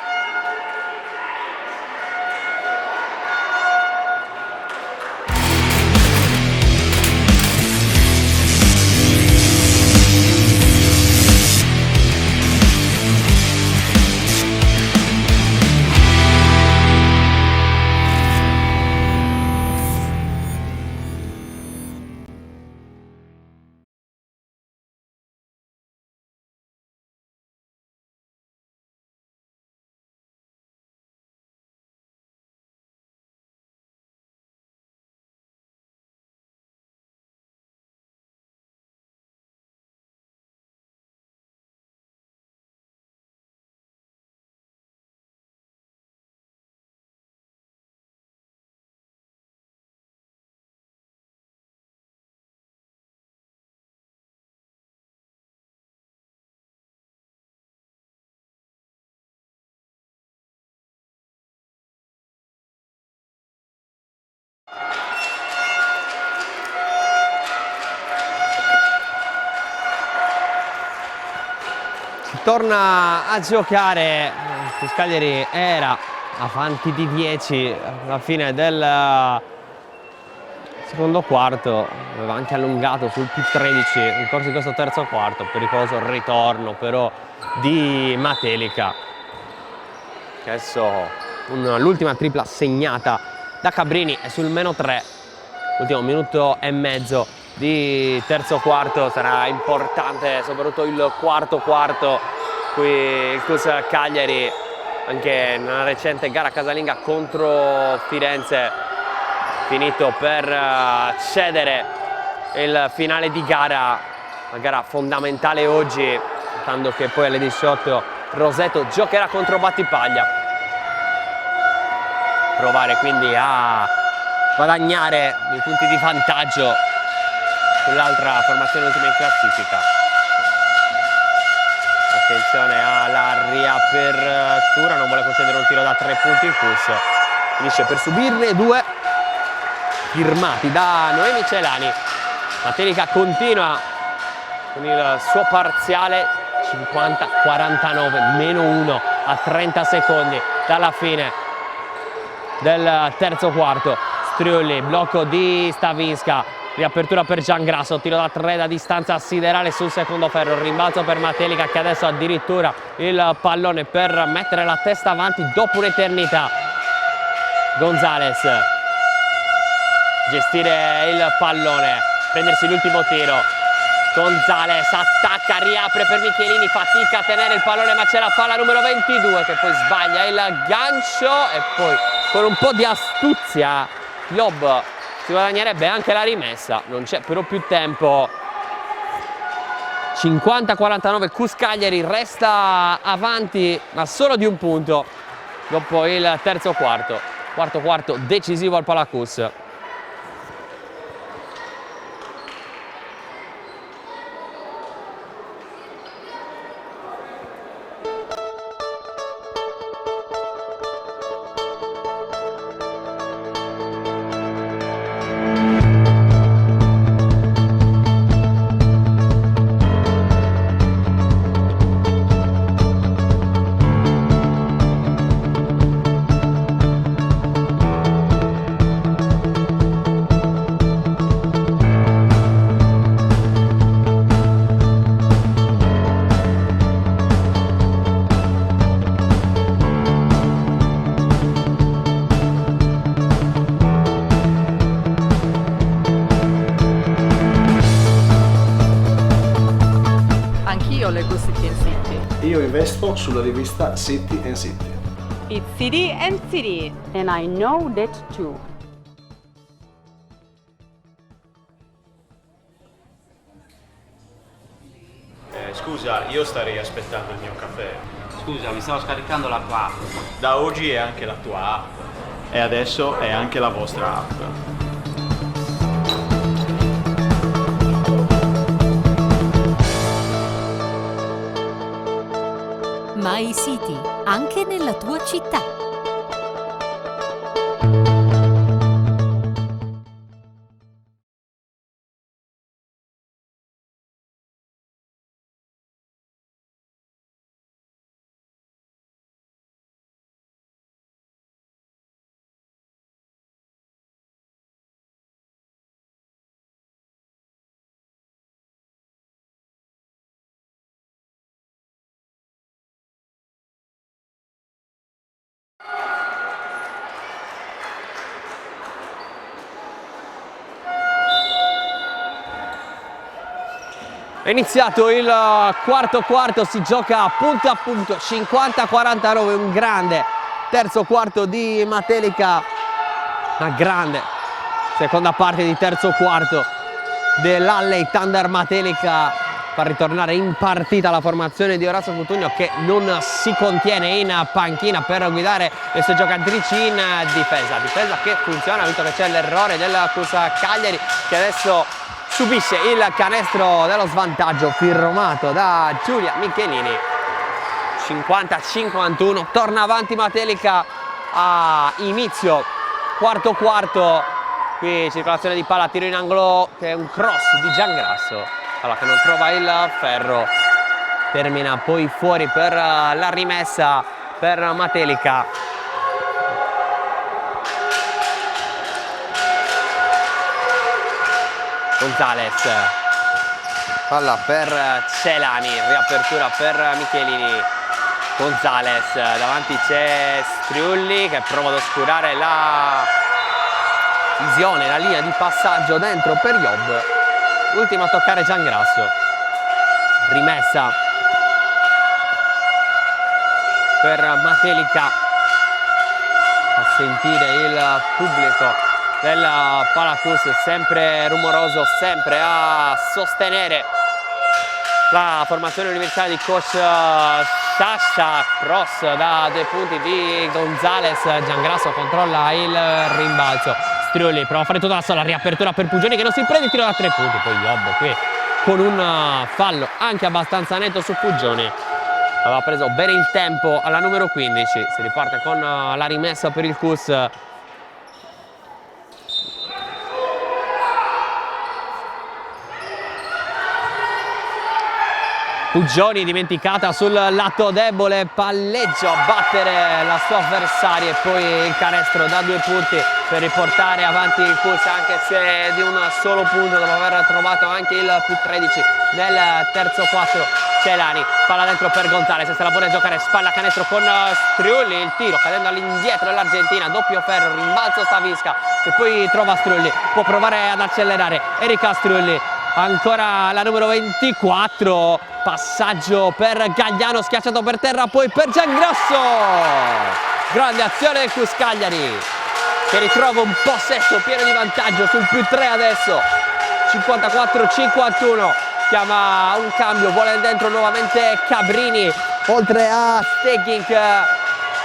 torna a giocare. Cagliari era avanti di 10 alla fine del secondo quarto, aveva anche allungato sul più 13 nel corso di questo terzo quarto. Pericoloso il ritorno però di Matelica. Adesso l'ultima tripla segnata da Cabrini è sul -3. Ultimo minuto e mezzo di terzo quarto, sarà importante soprattutto il quarto quarto. Qui il CUS Cagliari anche nella recente gara casalinga contro Firenze finito per cedere il finale di gara, una gara fondamentale oggi, notando che poi alle 18 Roseto giocherà contro Battipaglia. Provare quindi a guadagnare i punti di vantaggio sull'altra formazione ultima in classifica. Attenzione alla riapertura, non vuole concedere un tiro da 3 punti il CUS, finisce per subirne 2 firmati da Noemi Celani. Matelica continua con il suo parziale 50-49, -1 a 30 secondi dalla fine del terzo quarto. Striulli, blocco di Stavinska, riapertura per Giangrasso, tiro da 3 da distanza siderale sul secondo ferro, rimbalzo per Matelica che adesso addirittura il pallone per mettere la testa avanti dopo un'eternità. Gonzales, gestire il pallone, prendersi l'ultimo tiro. Gonzales attacca, riapre per Michelini, fatica a tenere il pallone ma ce la fa la numero 22 che poi sbaglia il gancio e poi con un po' di astuzia Lob si guadagnerebbe anche la rimessa. Non c'è però più tempo. 50-49, CUS Cagliari resta avanti ma solo di un punto dopo il terzo quarto. Quarto quarto decisivo al Palacus. Leggo City and City. Io investo sulla rivista City and City. It's City and City. And I know that too. Scusa, io starei aspettando il mio caffè. Scusa, mi stavo scaricando la tua app. Da oggi è anche la tua app. E adesso è anche la vostra app. My City, anche nella tua città. È iniziato il quarto quarto, si gioca a punto, 50-49, un grande terzo quarto di Matelica, una grande seconda parte di terzo quarto dell'Alley Thunder. Matelica fa ritornare in partita la formazione di Orazio Cutugno che non si contiene in panchina per guidare le sue giocatrici in difesa che funziona, visto che c'è l'errore del CUS Cagliari che adesso subisce il canestro dello svantaggio firmato da Giulia Michelini. 50-51, torna avanti Matelica a inizio quarto quarto. Qui circolazione di palla, tiro in angolo che è un cross di Giangrasso, palla che non trova il ferro. termina poi fuori per la rimessa per Matelica. Gonzales, palla per Celani, riapertura per Michelini. Gonzales, davanti c'è Striulli che prova ad oscurare la visione, la linea di passaggio dentro per Job. Ultimo a toccare Giangrasso. Rimessa per Matelica. A sentire il pubblico del Palacus, sempre rumoroso, sempre a sostenere la formazione universitaria di coach Sasha. Cross da 2 punti di Gonzales. Giangrasso controlla il rimbalzo. Striulli prova a fare tutta la sola, riapertura per Pugioni che non si prende il tiro da 3 punti. Poi Job qui con un fallo anche abbastanza netto su Pugioni. Aveva preso bene il tempo alla numero 15. Si riparte con la rimessa per il Cus. Pugioni dimenticata sul lato debole, palleggio a battere la sua avversaria e poi il canestro da 2 punti per riportare avanti il Cus, anche se di un solo punto dopo aver trovato anche il più 13 nel terzo quarto. Celani, palla dentro per Gonzales, se la vuole giocare, spalla canestro con Striulli, il tiro cadendo all'indietro dell'Argentina, doppio ferro, rimbalzo Stavisca che poi trova Striulli, può provare ad accelerare, Erika Striulli, ancora la numero 24, passaggio per Gagliano, schiacciato per terra, poi per Giangrasso. Grande azione del Cus Cagliari che ritrova un possesso pieno di vantaggio sul più 3 adesso. 54-51, chiama un cambio, vuole dentro nuovamente Cabrini oltre a Stegink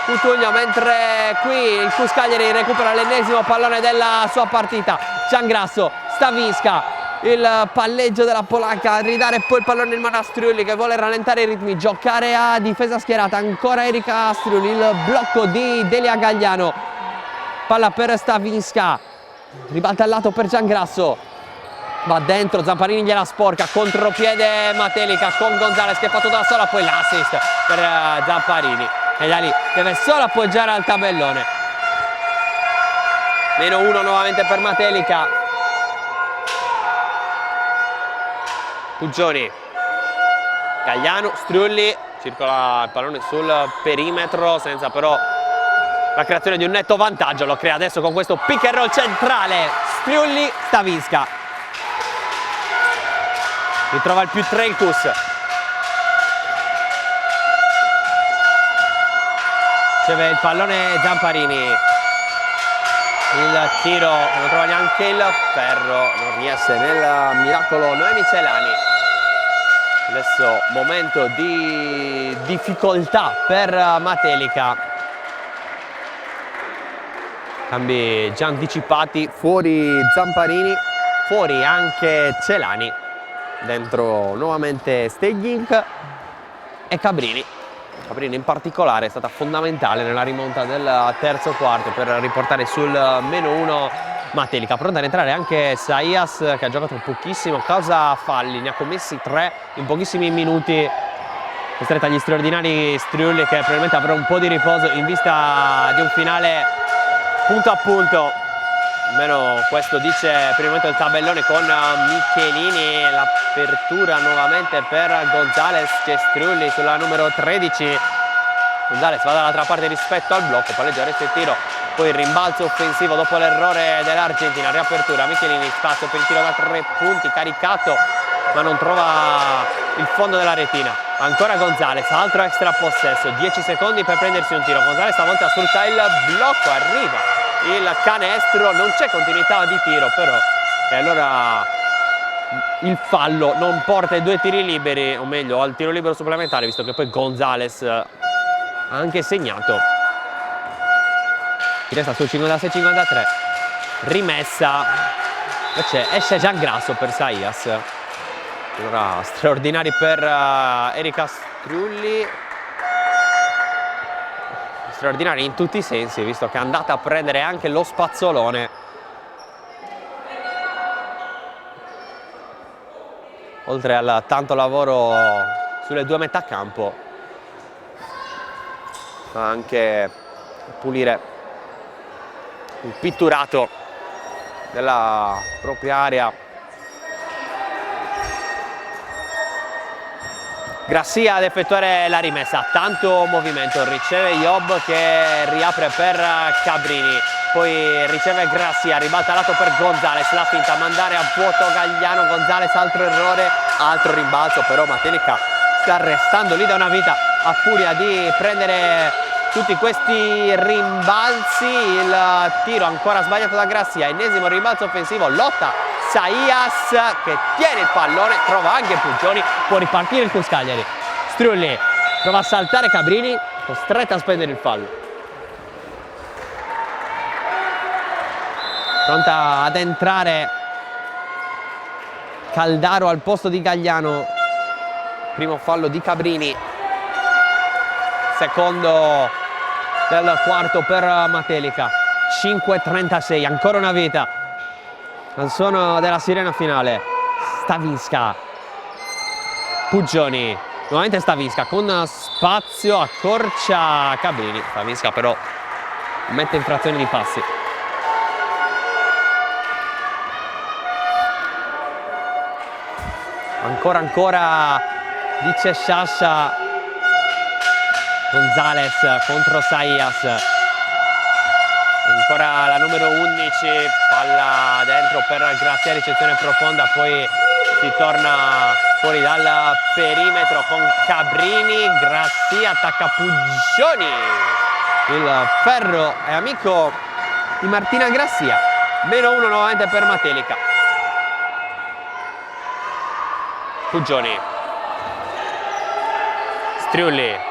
Cutugno, mentre qui il Cus Cagliari recupera l'ennesimo pallone della sua partita. Giangrasso, Stavisca, il palleggio della polacca, a ridare poi il pallone in mano a Striulli che vuole rallentare i ritmi, giocare a difesa schierata, ancora Erika Striulli, il blocco di Delia Gagliano, palla per Stavisca, ribalta al lato per Giangrasso, va dentro, Zamparini gliela sporca, contropiede Matelica con Gonzales che fa tutta da sola, poi l'assist per Zamparini e da lì deve solo appoggiare al tabellone. -1 nuovamente per Matelica. Pugioni, Gagliano, Striulli, circola il pallone sul perimetro senza però la creazione di un netto vantaggio, lo crea adesso con questo pick and roll centrale. Striulli, Stavisca, ritrova il più 3 il Cus. Riceve il pallone Zamparini, il tiro non trova neanche il ferro, non riesce nel miracolo Noemi Celani. Adesso momento di difficoltà per Matelica. Cambi già anticipati, fuori Zamparini, fuori anche Celani, dentro nuovamente Stegink e Cabrini. Cabrini in particolare è stata fondamentale nella rimonta del terzo quarto per riportare sul -1 Matelica. Pronta ad entrare anche Saias che ha giocato pochissimo causa falli, ne ha commessi 3 in pochissimi minuti, costretta agli straordinari Striulli che probabilmente avrà un po' di riposo in vista di un finale punto a punto. Almeno questo dice per il momento il tabellone con Michelini, l'apertura nuovamente per Gonzales che Striulli sulla numero 13. Gonzales va dall'altra parte rispetto al blocco, palleggio, resta il tiro, poi il rimbalzo offensivo dopo l'errore dell'Argentina, riapertura, Michelini, spazio per il tiro da 3 punti, caricato ma non trova il fondo della retina. Ancora Gonzales, altro extra possesso, 10 secondi per prendersi un tiro. Gonzales stavolta sfrutta il blocco, arriva il canestro, non c'è continuità di tiro però, e allora il fallo non porta ai 2 tiri liberi, o meglio al tiro libero supplementare, visto che poi Gonzales ha anche segnato. Si resta sul 56-53, rimessa, esce Giangrasso per Saias. Allora straordinari per Erika Striulli, straordinari in tutti i sensi, visto che è andata a prendere anche lo spazzolone. Oltre al tanto lavoro sulle due metà campo, anche pulire il pitturato della propria area. Grassia ad effettuare la rimessa, tanto movimento, riceve Job che riapre per Cabrini, poi riceve Grassia, ribalta lato per Gonzales, la finta, mandare a vuoto Gagliano, Gonzales, altro errore, altro rimbalzo, però Matelica sta restando lì da una vita a furia di prendere tutti questi rimbalzi. Il tiro ancora sbagliato da Grassia, ennesimo rimbalzo offensivo, lotta Saias che tiene il pallone, trova anche Pugioni, può ripartire il Cuscagliari. Strulli prova a saltare Cabrini, costretto a spendere il fallo. Pronta ad entrare Caldaro al posto di Gagliano. Primo fallo di Cabrini, secondo del quarto per Matelica. 5:36, ancora una vita al suono della sirena finale. Stavisca, Pugioni, nuovamente Stavisca con spazio, accorcia Cabrini. Stavisca però mette in frazione di passi. Ancora dice Sciascia. Gonzales contro Saias, ancora la numero 11, palla dentro per Grassia, ricezione profonda, poi si torna fuori dal perimetro con Cabrini. Grassia attacca Pugioni, il ferro è amico di Martina Grassia. -1 nuovamente per Matelica. Pugioni, Strulli,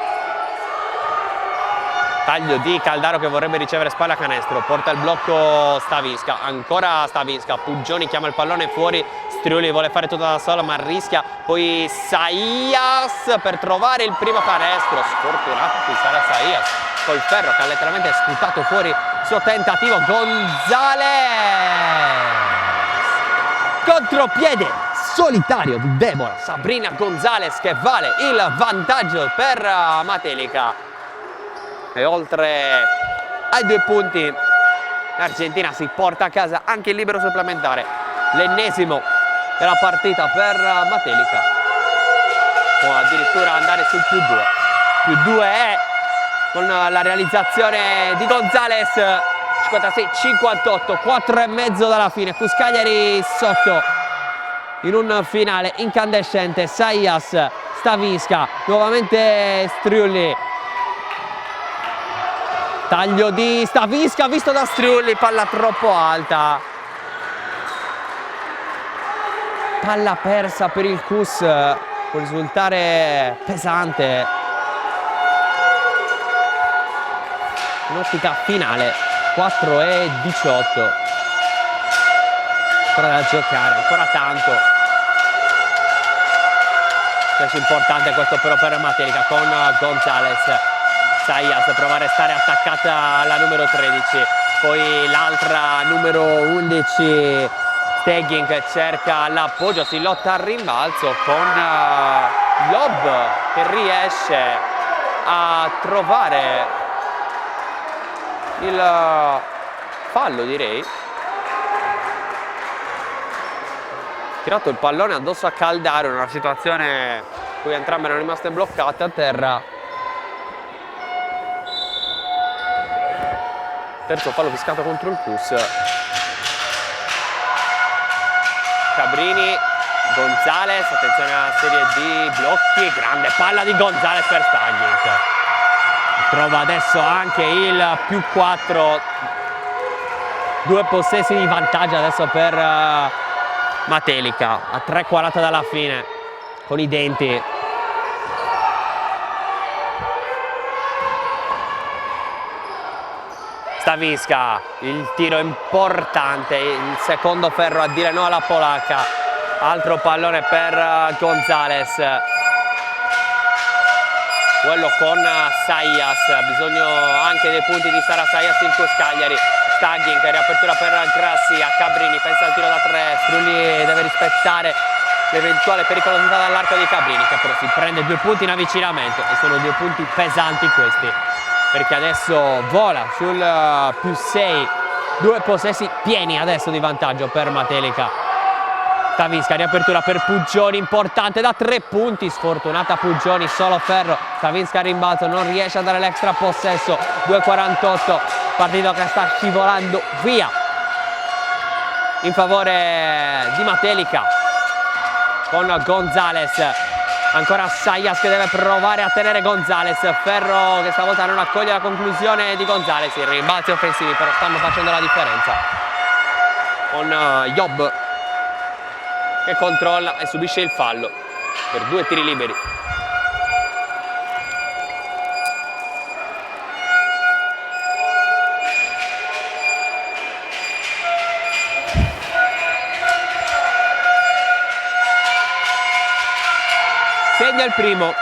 taglio di Caldaro che vorrebbe ricevere spalla canestro, porta il blocco Stavisca, ancora Stavisca, Pugioni chiama il pallone fuori, Strulli vuole fare tutto da solo ma rischia, poi Saias per trovare il primo canestro, sfortunato qui sarà Saias col ferro che ha letteralmente sputato fuori il suo tentativo. Gonzales, contropiede solitario di Deborah Sabrina Gonzales che vale il vantaggio per Matelica. E oltre ai 2 punti l'Argentina si porta a casa anche il libero supplementare, l'ennesimo della partita per Matelica, può addirittura andare sul +2 è con la realizzazione di Gonzales. 56-58, 4,5 dalla fine, Cuscagliari sotto in un finale incandescente. Saias, Stavisca, nuovamente Strulli, taglio di Stavisca visto da Strulli, palla troppo alta, palla persa per il Cus, può risultare pesante in ottica finale. 4,18, ancora da giocare, ancora tanto. È importante questo però per Matelica con Gonzales. Saias prova a restare attaccata alla numero 13, poi l'altra numero 11 Stegin che cerca l'appoggio, si lotta al rimbalzo con Lob che riesce a trovare il fallo, direi. Tirato il pallone addosso a Caldaro in una situazione in cui entrambe erano rimaste bloccate a terra. Terzo fallo fiscato contro il Cus. Cabrini, Gonzales, attenzione alla serie di blocchi, grande palla di Gonzales per Staglic. Trova adesso anche il +4, 2 possessi di vantaggio adesso per Matelica, a 3,40 dalla fine, con i denti. Stavisca, il tiro importante, il secondo ferro a dire no alla polacca, altro pallone per Gonzales, quello con Saias, bisogno anche dei punti di Sara Saias in Cuscagliari. Stagin che riapertura per Grassia, Cabrini pensa al tiro da 3, Strulli deve rispettare l'eventuale pericolosità dall'arco di Cabrini, che però si prende 2 punti in avvicinamento e sono 2 punti pesanti questi, perché adesso vola sul +6, 2 possessi pieni adesso di vantaggio per Matelica. Stavinska, riapertura per Puggioni, importante da 3 punti, sfortunata Puggioni, solo ferro. Stavinska rimbalzo, non riesce a dare l'extra possesso, 2:48, partita che sta scivolando via in favore di Matelica con Gonzales. Ancora Sayas che deve provare a tenere Gonzales, Ferro che stavolta non accoglie la conclusione di Gonzales. I rimbalzi offensivi però stanno facendo la differenza, con Job che controlla e subisce il fallo per 2 tiri liberi. Segna il primo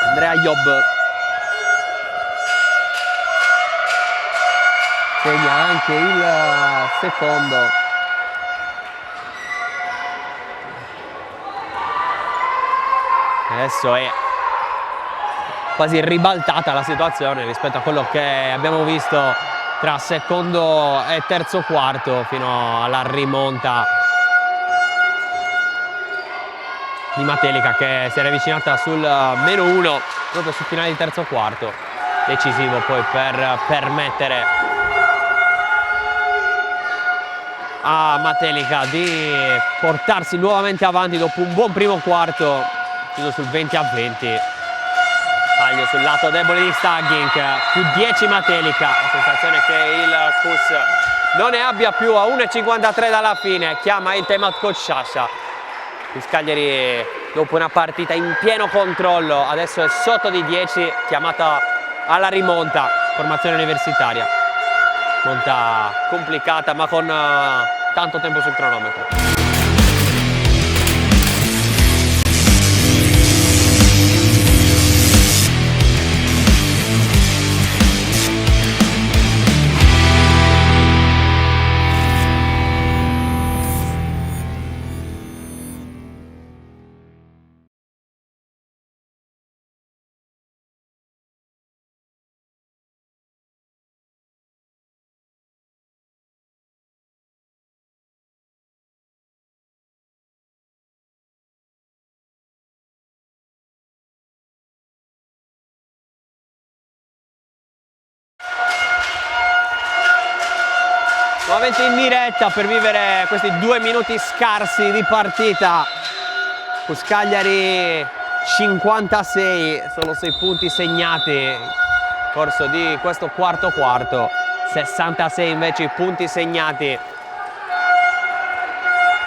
Andrea Job, segna anche il secondo. Adesso è quasi ribaltata la situazione rispetto a quello che abbiamo visto tra secondo e terzo quarto, fino alla rimonta di Matelica che si era avvicinata sul -1 proprio sul finale di terzo quarto, decisivo poi per permettere a Matelica di portarsi nuovamente avanti dopo un buon primo quarto, chiuso sul 20-20. Taglio sul lato debole di Staggink, +10 Matelica, la sensazione che il Cus non ne abbia più a 1:53 dalla fine. Chiama il timeout coach Sciascia. Il Cagliari dopo una partita in pieno controllo adesso è sotto di 10, chiamata alla rimonta, formazione universitaria, monta complicata ma con tanto tempo sul cronometro. Nuovamente in diretta per vivere questi 2 minuti scarsi di partita. Cus Cagliari 56, solo 6 punti segnati nel corso di questo quarto, 66 invece i punti segnati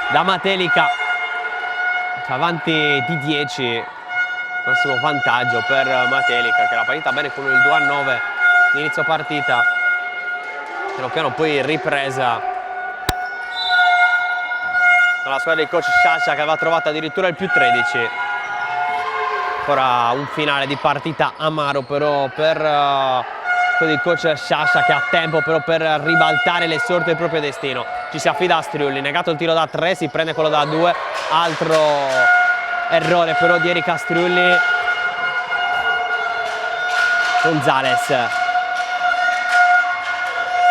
da Matelica, avanti di 10, massimo vantaggio per Matelica che la partita bene con il 2-9 di inizio partita. Piano piano poi ripresa dalla squadra di coach Sciascia che aveva trovato addirittura il +13. Ancora un finale di partita amaro però per il coach Sciascia, che ha tempo però per ribaltare le sorti del proprio destino. Ci si affida a Striulli, negato il tiro da 3, si prende quello da 2, altro errore però di Erika Striulli. Gonzales,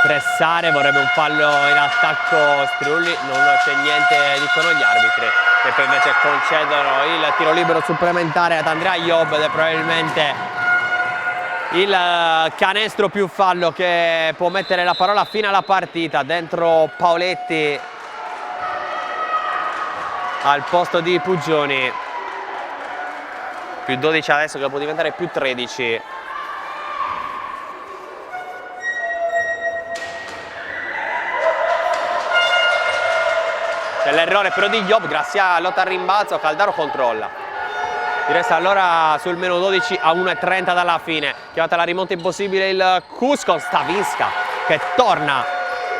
pressare, vorrebbe un fallo in attacco Striulli, non c'è niente, dicono gli arbitri, che poi invece concedono il tiro libero supplementare ad Andrea Job ed è probabilmente il canestro più fallo che può mettere la parola fine alla partita. Dentro Paoletti al posto di Puggioni, +12 adesso che può diventare +13. L'errore però di Job, grazie a lotta al rimbalzo, Caldaro controlla. Si resta allora sul -12 a 1:30 dalla fine. Chiamata la rimonta impossibile il Cus con Stavinska che torna a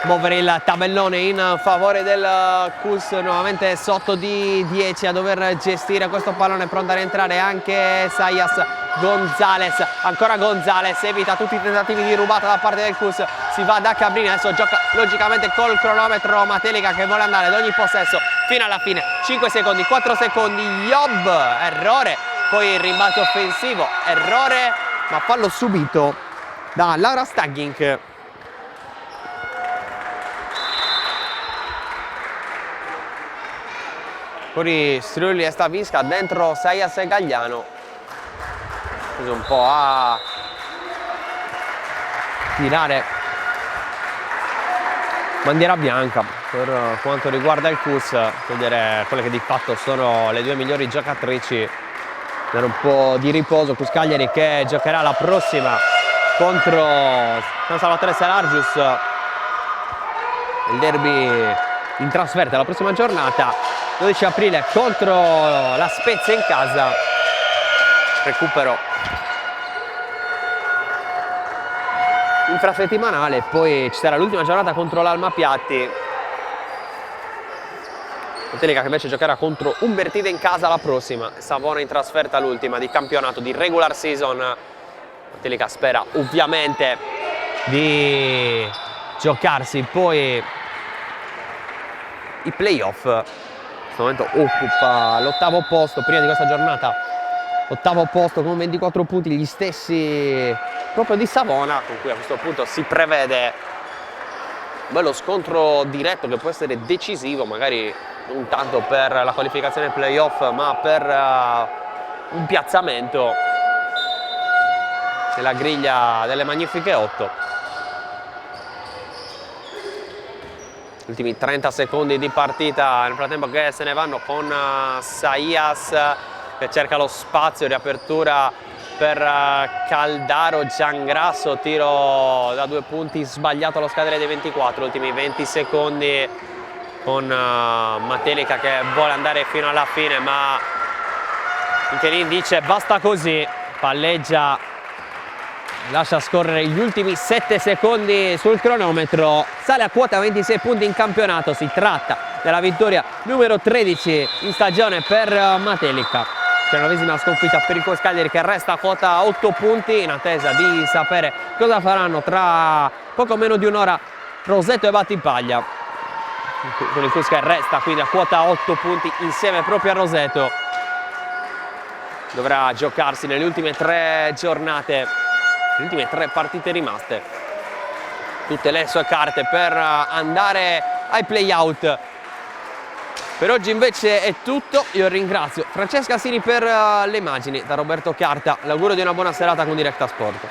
muovere il tabellone in favore del Cus, nuovamente sotto di 10 a dover gestire questo pallone, pronto a rientrare anche Sayas. Gonzales, ancora Gonzales, evita tutti i tentativi di rubata da parte del Cus, si va da Cabrini, adesso gioca logicamente col cronometro Matelica che vuole andare ad ogni possesso fino alla fine. 5 secondi, 4 secondi, Job, errore, poi il rimbalzo offensivo, errore, ma fallo subito da Laura Staggink. Fuori Strulli e Stavinska, dentro Sayas e Gagliano. Preso un po' a tirare bandiera bianca per quanto riguarda il CUS, vedere quelle che di fatto sono le due migliori giocatrici, dare un po' di riposo. CUS Cagliari che giocherà la prossima contro San Salvatore Salargius, il derby in trasferta la prossima giornata. 12 aprile contro la Spezia in casa, recupero infrasettimanale, poi ci sarà l'ultima giornata contro l'Alma Piatti. Matelica che invece giocherà contro Umbertide in casa la prossima, Savona in trasferta l'ultima di campionato di regular season. Matelica spera ovviamente di giocarsi poi i playoff. In questo momento occupa l'8° posto prima di questa giornata, 8° posto con 24 punti, gli stessi proprio di Savona, con cui a questo punto si prevede un bello scontro diretto che può essere decisivo, magari non tanto per la qualificazione playoff ma per un piazzamento nella griglia delle Magnifiche 8. Ultimi 30 secondi di partita, nel frattempo che se ne vanno con Sayas che cerca lo spazio, riapertura per Caldaro, Giangrasso, tiro da 2 punti sbagliato allo scadere dei 24, ultimi 20 secondi con Matelica che vuole andare fino alla fine, ma Michelin dice basta così, palleggia, lascia scorrere gli ultimi 7 secondi sul cronometro, sale a quota 26 punti in campionato. Si tratta della vittoria numero 13 in stagione per Matelica. C'è la 9ª sconfitta per il CUS Cagliari che resta a quota 8 punti, in attesa di sapere cosa faranno tra poco meno di un'ora Roseto e Battipaglia. Con il CUS che resta quindi a quota 8 punti insieme proprio a Roseto. Dovrà giocarsi nelle ultime 3 giornate, le ultime 3 partite rimaste, tutte le sue carte per andare ai play-out. Per oggi invece è tutto, io ringrazio Francesca Sini per le immagini, da Roberto Chiarta l'augurio di una buona serata con Directa Sport.